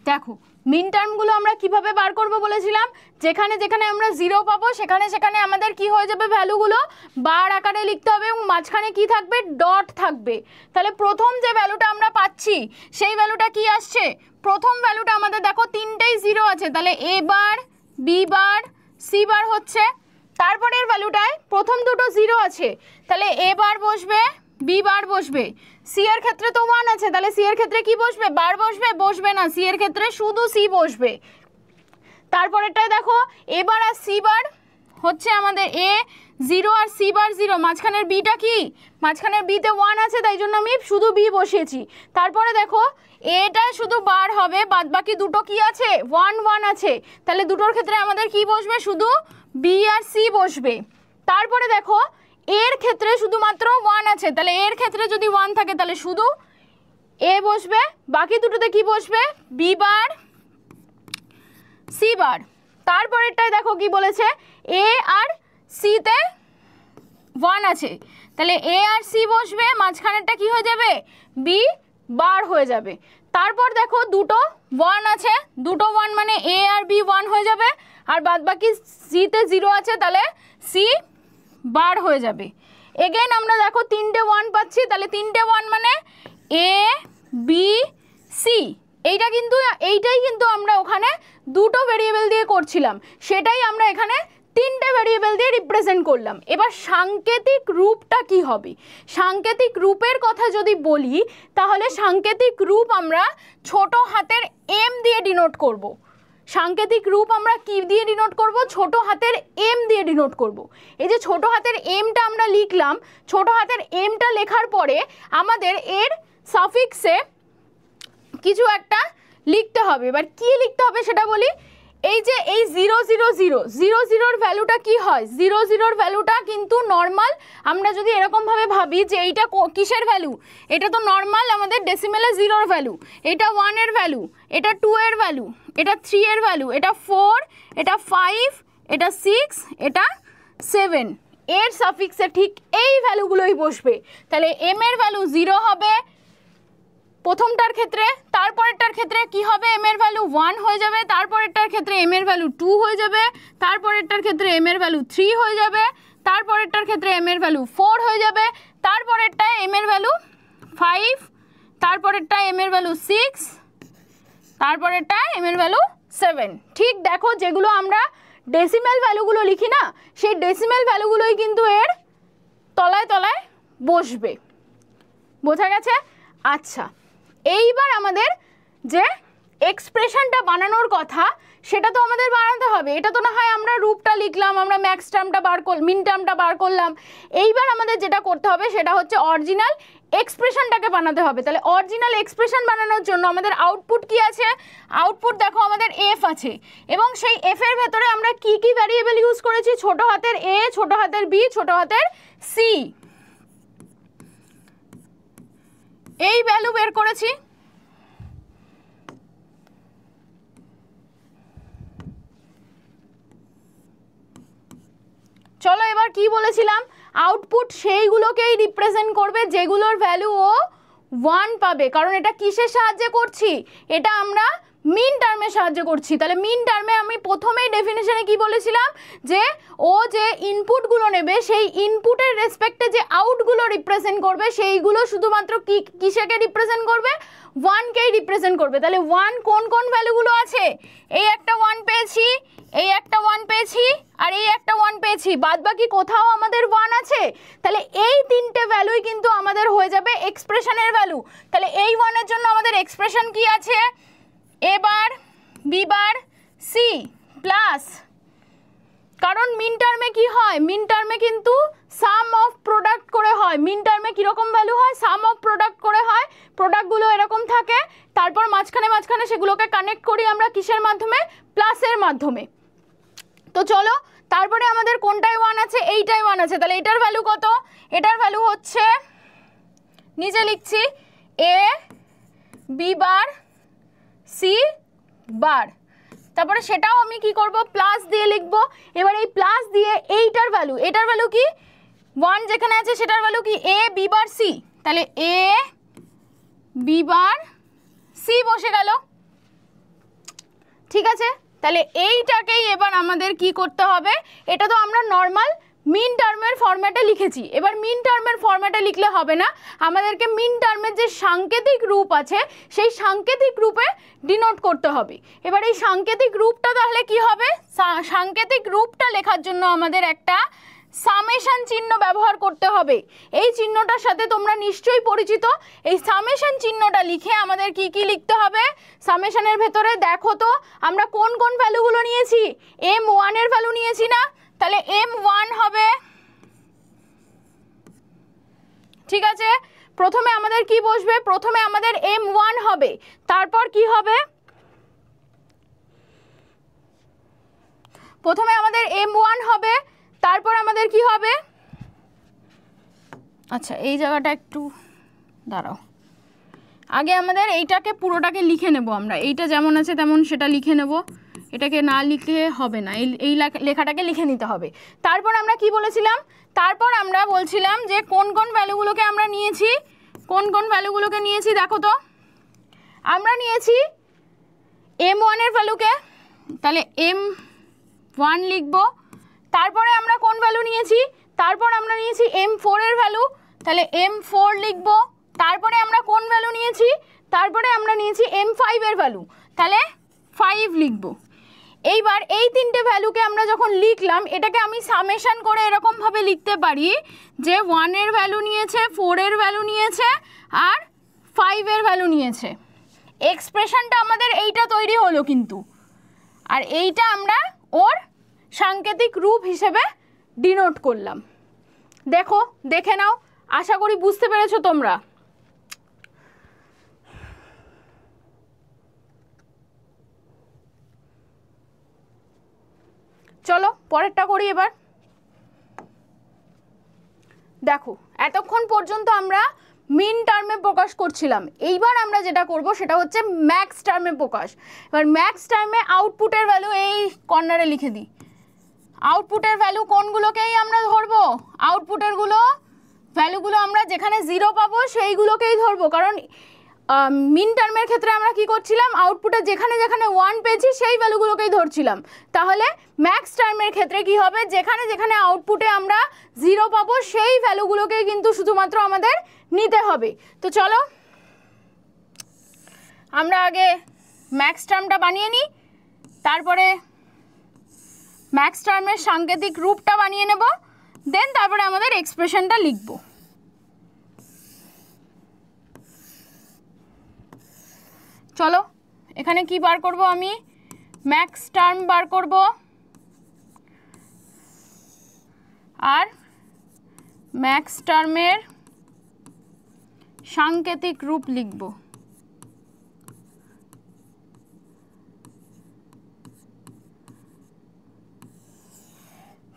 দেখো মিন টার্মগুলো আমরা কিভাবে বার করব বলেছিলাম, যেখানে যেখানে আমরা 0 পাবো সেখানে সেখানে আমাদের কি হয়ে যাবে, ভ্যালুগুলো বার আকারে লিখতে হবে এবং মাঝখানে কি থাকবে, ডট থাকবে। তাহলে প্রথম যে ভ্যালুটা আমরা পাচ্ছি সেই ভ্যালুটা কি আসছে, প্রথম ভ্যালুটা আমাদের দেখো তিনটেই 0 আছে, তাহলে এ বার, বি বার, সি বার হচ্ছে। তারপরের ভ্যালুটায় প্রথম দুটো 0 আছে, তাহলে এ বার বসবে, বি বার বসবে। সি এর ক্ষেত্রে তো 1 আছে, তাহলে সি এর ক্ষেত্রে কি বসবে, বার বসবে, বসবে না, সি এর ক্ষেত্রে শুধু সি বসবে। তারপরেরটায় দেখো এ বার আর সি বার হচ্ছে আমাদের এ 0 আর সি বার 0, মাঝখানের বিটা কি, মাঝখানের বিতে 1 আছে, তাই জন্য আমি শুধু বি বসিয়েছি। তারপরে দেখো এটা শুধু বার হবে, বাদ বাকি দুটো কি আছে, 1 1 আছে, তাহলে দুটোর ক্ষেত্রে আমাদের কি বসবে, শুধু বি আর সি বসবে। তারপরে দেখো এর ক্ষেত্রে শুধুমাত্র 1 আছে, তাহলে এর ক্ষেত্রে যদি 1 থাকে তাহলে শুধু এ বসবে, বাকি দুটোতে কি বসবে, বি বার, সি বার। তারপরেরটায় দেখো কি বলেছে, এ আর সিতে 1 আছে, তাহলে এ আর সি বসবে, মাঝখানেরটা কি হয়ে যাবে, বি বার হয়ে যাবে। তারপর দেখো দুটো 1 আছে, দুটো 1 মানে এ আর বি 1 হয়ে যাবে, আর বাদ বাকি সিতে 0 আছে, তাহলে সি বার হয়ে যাবে। এগেন আমরা দেখো তিনটে 1 পাচ্ছি, তাহলে তিনটে 1 মানে এ বি সি। এইটাই কিন্তু আমরা ওখানে দুটো ভেরিয়েবল দিয়ে করছিলাম, সেটাই আমরা এখানে তিনটে ভেরিয়েবল দিয়ে রিপ্রেজেন্ট করলাম। এবার সাংকেতিক রূপটা কি হবে, সাংকেতিক রূপের কথা যদি বলি তাহলে সাংকেতিক রূপ আমরা ছোট হাতের এম দিয়ে ডিনোট করব। সাংকেতিক রূপ আমরা কি দিয়ে ডিনোট করব, ছোট হাতের এম দিয়ে ডিনোট করব। এই যে ছোট হাতের এমটা আমরা লিখলাম, ছোট হাতের এমটা লেখার পরে আমাদের এর সাফিক্সে কিছু একটা লিখতে হবে। এবার কি লিখতে হবে সেটা বলি। এই যে এই 0 0 0 0 0 ভ্যালুটা কি হয়, 0 0 ভ্যালুটা কিন্তু নর্মাল, আমরা যদি এরকমভাবে ভাবি যে এইটা কিসের ভ্যালু, এটা তো নর্মাল আমাদের ডেসিমেলে 0 ভ্যালু, এটা 1 এর ভ্যালু, এটা 2 এর ভ্যালু, এটা 3 এর ভ্যালু, এটা 4, এটা 5, এটা 6, এটা 7, এর সাফিক্সে ঠিক এই ভ্যালুগুলোই বসবে। তাহলে এম এর ভ্যালু 0 হবে প্রথমটার ক্ষেত্রে, তারপরেরটার ক্ষেত্রে কি হবে, এম এর ভ্যালু 1 হয়ে যাবে, তারপরেরটার ক্ষেত্রে এম এর ভ্যালু 2 হয়ে যাবে, তারপরেরটার ক্ষেত্রে এম এর ভ্যালু 3 হয়ে যাবে, তারপরেরটার ক্ষেত্রে এম এর ভ্যালু 4 হয়ে যাবে, তারপরেরটায় এম এর ভ্যালু 5, তারপরেরটায় এম এর ভ্যালু 6, তারপরেরটায় এম এর ভ্যালু 7। ঠিক দেখো যেগুলো আমরা ডেসিমেল ভ্যালুগুলো লিখি না, সেই ডেসিমেল ভ্যালুগুলোই কিন্তু এর তলায় তলায় বসবে। বোঝা গেছে? আচ্ছা, এইবার আমাদের যে এক্সপ্রেশনটা বানানোর কথা সেটা তো আমাদের বানাতে হবে। এটা তো না হয় আমরা রূপটা লিখলাম, আমরা ম্যাক্স টার্মটা বার করলাম, মিন টার্মটা বার করলাম। এইবার আমাদের যেটা করতে হবে সেটা হচ্ছে অরিজিনাল এক্সপ্রেশনটাকে বানাতে হবে। তাহলে অরিজিনাল এক্সপ্রেশন বানানোর জন্য আমাদের আউটপুট কি আছে, আউটপুট দেখো আমাদের এফ আছে, এবং সেই এফ এর ভেতরে আমরা কি কি ভ্যারিয়েবল ইউজ করেছি, ছোট হাতের এ, ছোট হাতের বি, ছোট হাতের সি। এই ভ্যালু বের করেছি। চলো এবার কি বলেছিলাম, আউটপুট সেইগুলোকেই রিপ্রেজেন্ট করবে যেগুলোর ভ্যালু ও 1 পাবে, কারণ এটা কিসের সাহায্যে করছি, এটা আমরা মিন টার্মের সাহায্যে করছি। তাহলে মিন টার্মে আমি প্রথমেই ডেফিনেশনে কি বলেছিলাম, যে ও যে ইনপুটগুলো নেবে সেই ইনপুটের রেসপেক্টে যে আউটগুলো রিপ্রেজেন্ট করবে সেইগুলো শুধুমাত্র কিসেকে রিপ্রেজেন্ট করবে, 1কেই রিপ্রেজেন্ট করবে। তাহলে 1 কোন কোন ভ্যালুগুলো আছে, এই একটা 1 পেয়েছি, এই একটা 1 পেয়েছি, আর এই একটা 1 পেয়েছি, বাদ বাকি কোথাও আমাদের 1 আছে। তাহলে এই তিনটে ভ্যালুই কিন্তু আমাদের হয়ে যাবে এক্সপ্রেশনের ভ্যালু। তাহলে এই 1 এর জন্য আমাদের এক্সপ্রেশন কি আছে, A bar B bar C plus, কারণ মিন টার্মে কি হয়, মিন টার্মে কিন্তু সাম অফ প্রোডাক্ট করে হয়। মিন টার্মে কীরকম ভ্যালু হয়, সাম অফ প্রোডাক্ট করে হয়, প্রোডাক্টগুলো এরকম থাকে, তারপর মাঝখানে মাঝখানে সেগুলোকে কানেক্ট করি আমরা কিসের মাধ্যমে, প্লাসের মাধ্যমে। তো চলো তারপরে আমাদের কোনটায় 1 আছে, এইটাই 1 আছে। তাহলে এটার ভ্যালু কত, এটার ভ্যালু হচ্ছে, নিচে লিখছি, এ বি বার সি বার, তারপরে সেটাও আমি কি করব, প্লাস দিয়ে লিখবো। এবার এই প্লাস দিয়ে এইটার ভ্যালু, এটার ভ্যালু কি 1 যেখানে আছে সেটার ভ্যালু কি, এ বি বার সি, তাহলে এ বি বার সি বসে গেল, ঠিক আছে। তাহলে এইটাকেই এবার আমাদের কি করতে হবে, এটা তো আমরা নর্মাল মিন টার্মের ফরম্যাটে লিখেছি, এবার মিন টার্মের ফরম্যাটে লিখলে হবে না, আমাদেরকে মিন টার্মের যে সাংকেতিক রূপ আছে সেই সাংকেতিক রূপে ডিনোট করতে হবে। এবার এই সাংকেতিক রূপটা তাহলে কি হবে, সাংকেতিক রূপটা লেখার জন্য আমাদের একটা সামেশন চিহ্ন ব্যবহার করতে হবে। এই চিহ্নটার সাথে তোমরা নিশ্চয়ই পরিচিত। এই সামেশন চিহ্নটা লিখে আমাদের কি কি লিখতে হবে, সামেশনের ভেতরে দেখো তো আমরা কোন কোন ভ্যালুগুলো নিয়েছি, m1 এর ভ্যালু নিয়েছি না, তাহলে m1 হবে, ঠিক আছে। প্রথমে আমাদের কি বসবে, প্রথমে আমাদের m1 হবে, তারপর কি হবে, প্রথমে আমাদের m1 হবে, তারপর আমাদের কি হবে, আচ্ছা এই জায়গাটা একটু দাঁড়াও, আগে আমাদের এইটাকে পুরোটাকে লিখে নেব আমরা, এইটা যেমন আছে তেমন সেটা লিখে নেব, এটাকে না লিখলে হবে না, এই লেখাটাকে লিখে নিতে হবে। তারপর আমরা কি বলেছিলাম, তারপর আমরা বলছিলাম যে কোন কোন ভ্যালুগুলোকে আমরা নিয়েছি, কোন কোন ভ্যালুগুলোকে নিয়েছি দেখো তো, আমরা নিয়েছি m1 এর ভ্যালুকে, তাহলে m1 লিখব। তারপরে আমরা কোন ভ্যালু নিয়েছি, তারপর আমরা নিয়েছি m4 এর ভ্যালু, তাহলে m4 লিখব। তারপরে আমরা কোন ভ্যালু নিয়েছি, তারপরে আমরা নিয়েছি m5 এর ভ্যালু, তাহলে 5 লিখব। এইবার এই তিনটে ভ্যালুকে আমরা যখন লিখলাম এটাকে আমি সামেশন করে এরকমভাবে লিখতে পারি যে 1 এর ভ্যালু নিয়েছে, 4 এর ভ্যালু নিয়েছে, আর 5 এর ভ্যালু নিয়েছে। এক্সপ্রেশনটা আমাদের এইটা তৈরি হলো কিন্তু, আর এইটা আমরা ওর সাংকেতিক রূপ হিসেবে ডিনোট করলাম। দেখো, দেখে নাও, আশা করি বুঝতে পেরেছো তোমরা। চলো পরেরটা করি এবার। দেখো এতক্ষণ পর্যন্ত আমরা মিন টার্মে প্রকাশ করছিলাম, এইবার আমরা যেটা করব সেটা হচ্ছে ম্যাক্স টার্মে প্রকাশ। এবার ম্যাক্স টার্মে আউটপুটের ভ্যালু এই কর্নারে লিখে দিই, আউটপুটের ভ্যালু কোনগুলোকেই আমরা ধরবো, আউটপুটের ভ্যালুগুলো আমরা যেখানে 0 পাবো সেইগুলোকেই ধরবো, কারণ মিন টার্মের ক্ষেত্রে আমরা কি করছিলাম, আউটপুটে যেখানে যেখানে 1 পেয়েছি সেই ভ্যালুগুলোকেই ধরছিলাম। তাহলে ম্যাক্স টার্মের ক্ষেত্রে কি হবে, যেখানে যেখানে আউটপুটে আমরা 0 পাবো সেই ভ্যালুগুলোকেই কিন্তু শুধুমাত্র আমাদের নিতে হবে। তো চলো আমরা আগে ম্যাক্স টার্মটা বানিয়ে নিই, তারপরে ম্যাক্স টার্মের সাংকেতিক রূপটা বানিয়ে নেব, দেন তারপরে আমাদের এক্সপ্রেশনটা লিখব। চলো এখানে কি বার করব, আমি ম্যাক্স টার্ম বার করব আর ম্যাক্স টার্মের সাংকেতিক রূপ লিখব।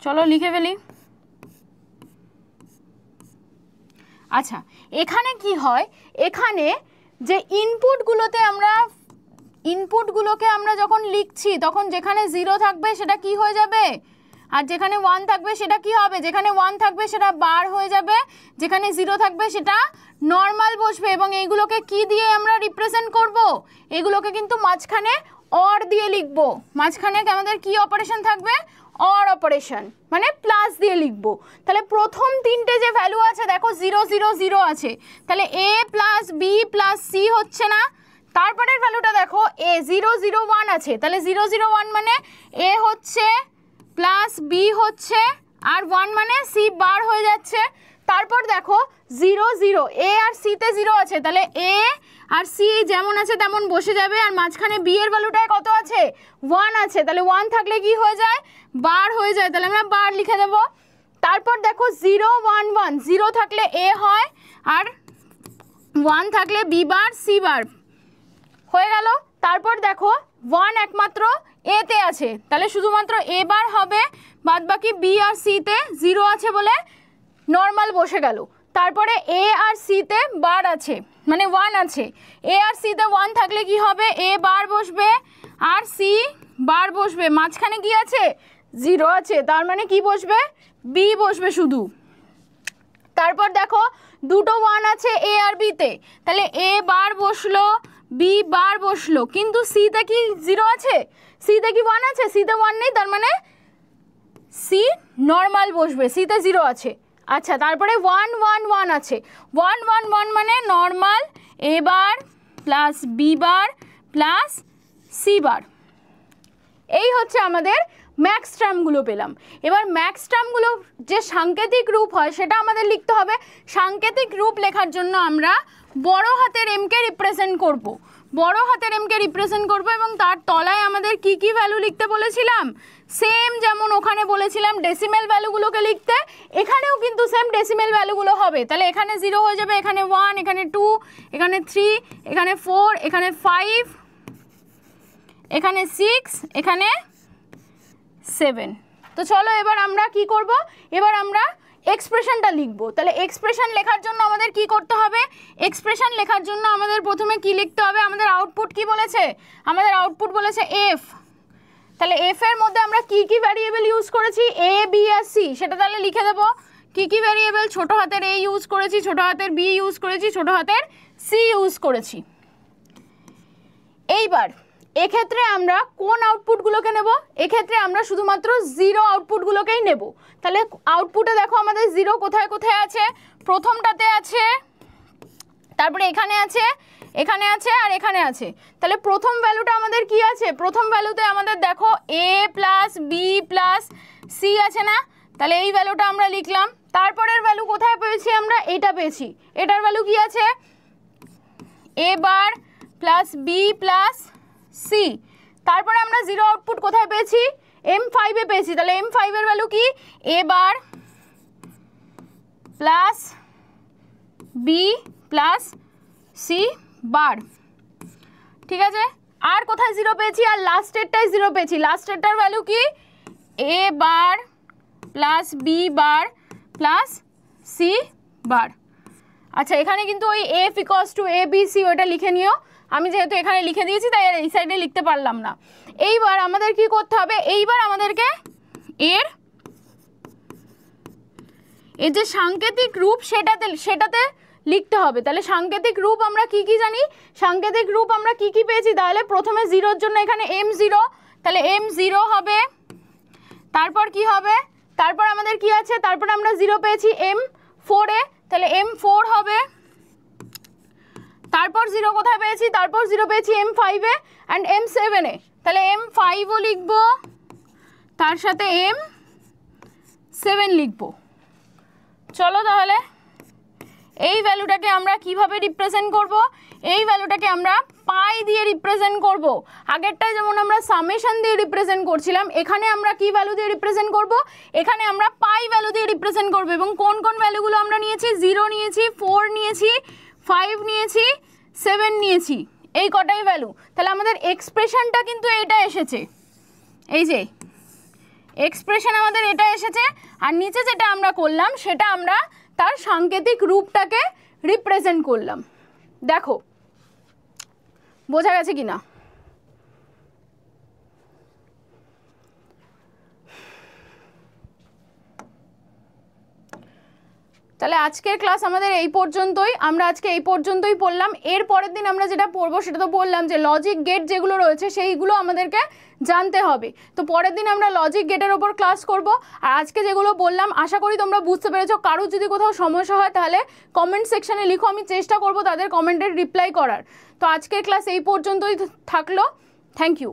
চলো লিখে ফেলি। আচ্ছা এখানে কি হয়, এখানে যে ইনপুটগুলোকে আমরা যখন লিখছি তখন যেখানে 0 থাকবে সেটা কি হয়ে যাবে, আর যেখানে 1 থাকবে সেটা কি হবে, যেখানে 1 থাকবে সেটা বার হয়ে যাবে, যেখানে 0 থাকবে সেটা নর্মাল বসবে। এবং এইগুলোকে কি দিয়ে আমরা রিপ্রেজেন্ট করব, এগুলোকে কিন্তু মাঝখানে অর দিয়ে লিখবো। মাঝখানে আমাদের কি অপারেশন থাকবে, অর অপারেশন, মানে প্লাস দিয়ে লিখবো। তাহলে প্রথম তিনটে যে ভ্যালু আছে দেখো 0 0 0 আছে, তাহলে a plus B plus C হচ্ছে না। তারপরের ভ্যালুটা দেখো a 0 0 1 আছে, তাহলে 0 0 1 মানে a হচ্ছে প্লাস বি হচ্ছে আর 1 মানে সি বার হয়ে যাচ্ছে। তারপর দেখো 0 0 a আর c তে 0 আছে, তাহলে a আর c যেমন আছে তেমন বসে যাবে, আর মাঝখানে b এর ভ্যালুটায় কত আছে 1 আছে, তাহলে 1 থাকলে কি হয়ে যায়, বার হয়ে যায়, তাহলে আমরা বার লিখে দেব। তারপর দেখো 0 1 1, 0 থাকলে a হয় আর 1 থাকলে b বার c বার হয়ে গেল। তারপর দেখো 1 একমাত্র a তে আছে, তাহলে শুধুমাত্র a বার হবে, বাদ বাকি b আর c তে 0 আছে বলে নর্মাল বসে গেল। তারপরে a আর c তে বার আছে, মানে 1 আছে, a আর c তে 1 থাকলে কি হবে, a বার বসবে আর c বার বসবে, মাঝখানে কি আছে 0 আছে, তার মানে কি বসবে, b বসবে শুধু। তারপর দেখো দুটো 1 আছে a আর b তে, তাহলে a বার বসলো b বার বসলো, কিন্তু c তে কি 0 আছে, c তে কি 1 আছে, c তে 1 নেই, তার মানে c নর্মাল বসবে, c তে 0 আছে। আচ্ছা তারপরে 1 1 1 আছে, 1 1 1 মানে normal a bar plus b bar plus c বার। এই হচ্ছে আমাদের ম্যাক্স টার্মগুলো পেলাম। এবার ম্যাক্স টার্মগুলো যে সাংকেতিক রূপ হয় সেটা আমাদের লিখতে হবে। সাংকেতিক রূপ লেখার জন্য আমরা বড় হাতের এমকে রিপ্রেজেন্ট করব, বড় হাতের এমকে রিপ্রেজেন্ট করব, এবং তার তলায় আমাদের কি কি ভ্যালু লিখতে বলেছিলাম, সেম যেমন ওখানে বলেছিলাম ডেসিমেল ভ্যালুগুলোকে লিখতে, এখানেও কিন্তু সেম ডেসিমেল ভ্যালুগুলো হবে। তাহলে এখানে 0 হয়ে যাবে, এখানে 1, এখানে 2, এখানে 3, এখানে 4, এখানে 5, এখানে 6, এখানে 7। তো চলো এবার আমরা কি করব, এবার আমরা এক্সপ্রেশনটা লিখব। তাহলে এক্সপ্রেশন লেখার জন্য আমাদের কি করতে হবে, এক্সপ্রেশন লেখার জন্য আমাদের প্রথমে কি লিখতে হবে, আমাদের আউটপুট কি বলেছে, আমাদের আউটপুট বলেছে f। তাহলে f এর মধ্যে আমরা কি কি ভ্যারিয়েবল ইউজ করেছি, a b আর c, সেটা তাহলে লিখে দেব। কি কি ভ্যারিয়েবল, ছোট হাতের a ইউজ করেছি, ছোট হাতের b ইউজ করেছি, ছোট হাতের c ইউজ করেছি। এইবার এক্ষেত্রে আমরা কোন আউটপুটগুলোকে নেব, এক্ষেত্রে আমরা শুধুমাত্র 0 আউটপুটগুলোকেই নেব। তাহলে আউটপুটে দেখো আমাদের 0 কোথায় কোথায় আছে, প্রথমটাতে আছে, তারপরে এখানে আছে, এখানে আছে আর এখানে আছে। তাহলে প্রথম ভ্যালুটা আমাদের কি আছে, প্রথম ভ্যালুতে আমাদের দেখো a plus B plus C আছে না, তাহলে এই ভ্যালুটা আমরা লিখলাম। তারপরের ভ্যালু কোথায় পেয়েছি আমরা, এইটা পেয়েছি, এটার ভ্যালু কি আছে a bar plus B plus C. তারপরে আমরা 0 আউটপুট কোথায় পেয়েছি, m5 এ পেয়েছি, তাহলে m5 এর ভ্যালু কি a bar plus B plus C bar, ঠিক আছে। আর কোথায় 0 পেয়েছি, আর লাস্টেরটাই 0 পেয়েছি, লাস্টেরটার ভ্যালু কি a bar plus B bar plus C bar. আচ্ছা এখানে কিন্তু ওই f equals to a b c ওটা লিখে নিও, আমি যেহেতু এখানে লিখে দিয়েছি তাই এই সাইডে লিখতে পারলাম না। এইবার আমাদের কি করতে হবে, এইবার আমাদেরকে এর যে সাংকেতিক রূপ সেটাতে লিখতে হবে। তাহলে সাংকেতিক রূপ আমরা কি কি জানি, সাংকেতিক রূপ আমরা কি কি পেয়েছি, তাহলে প্রথমে 0 এর জন্য এখানে m0, তাহলে m0 হবে। তারপর কি হবে, তারপর আমাদের কি আছে, তারপর আমরা 0 পেয়েছি m4 এ, তাহলে m4 হবে। তারপর 0 কোথায় পেয়েছি, তারপর 0 পেয়েছি m5 এ অ্যান্ড m7 এ, তাহলে m5ও লিখবো, তার সাথে m7 লিখবো। চলো তাহলে এই ভ্যালুটাকে আমরা কিভাবে রিপ্রেজেন্ট করব, এই ভ্যালুটাকে আমরা পাই দিয়ে রিপ্রেজেন্ট করব। আগেরটায় যেমন আমরা সামেশন দিয়ে রিপ্রেজেন্ট করছিলাম, এখানে আমরা কি ভ্যালু দিয়ে রিপ্রেজেন্ট করব, এখানে আমরা পাই ভ্যালু দিয়ে রিপ্রেজেন্ট করব। এবং কোন কোন ভ্যালুগুলো আমরা নিয়েছি, 0 নিয়েছি, 4 নিয়েছি, 5 নিয়েছি, 7 নিয়েছি, এই কটাই ভ্যালু। তাহলে আমাদের এক্সপ্রেশনটা কিন্তু এটা এসেছে, এই যে এক্সপ্রেশন আমাদের এটা এসেছে। আর নিচে যেটা আমরা করলাম সেটা আমরা তার সাংকেতিক রূপটাকে রিপ্রেজেন্ট করলাম। দেখো বোঝা গেছে কি না? তাহলে আজকের ক্লাস আমাদের এই পর্যন্তই, আমরা আজকে এই পর্যন্তই পড়লাম। এর পরের দিন আমরা যেটা পড়বো সেটা তো বললাম যে লজিক গেট যেগুলো রয়েছে সেইগুলো আমাদেরকে জানতে হবে। তো পরের দিন আমরা লজিক গেটের ওপর ক্লাস করব। আর আজকে যেগুলো বললাম আশা করি তোমরা বুঝতে পেরেছো। কারোর যদি কোথাও সমস্যা হয় তাহলে কমেন্ট সেকশানে লিখো, আমি চেষ্টা করব তাদের কমেন্টের রিপ্লাই করার। তো আজকের ক্লাস এই পর্যন্তই থাকলো। Thank you.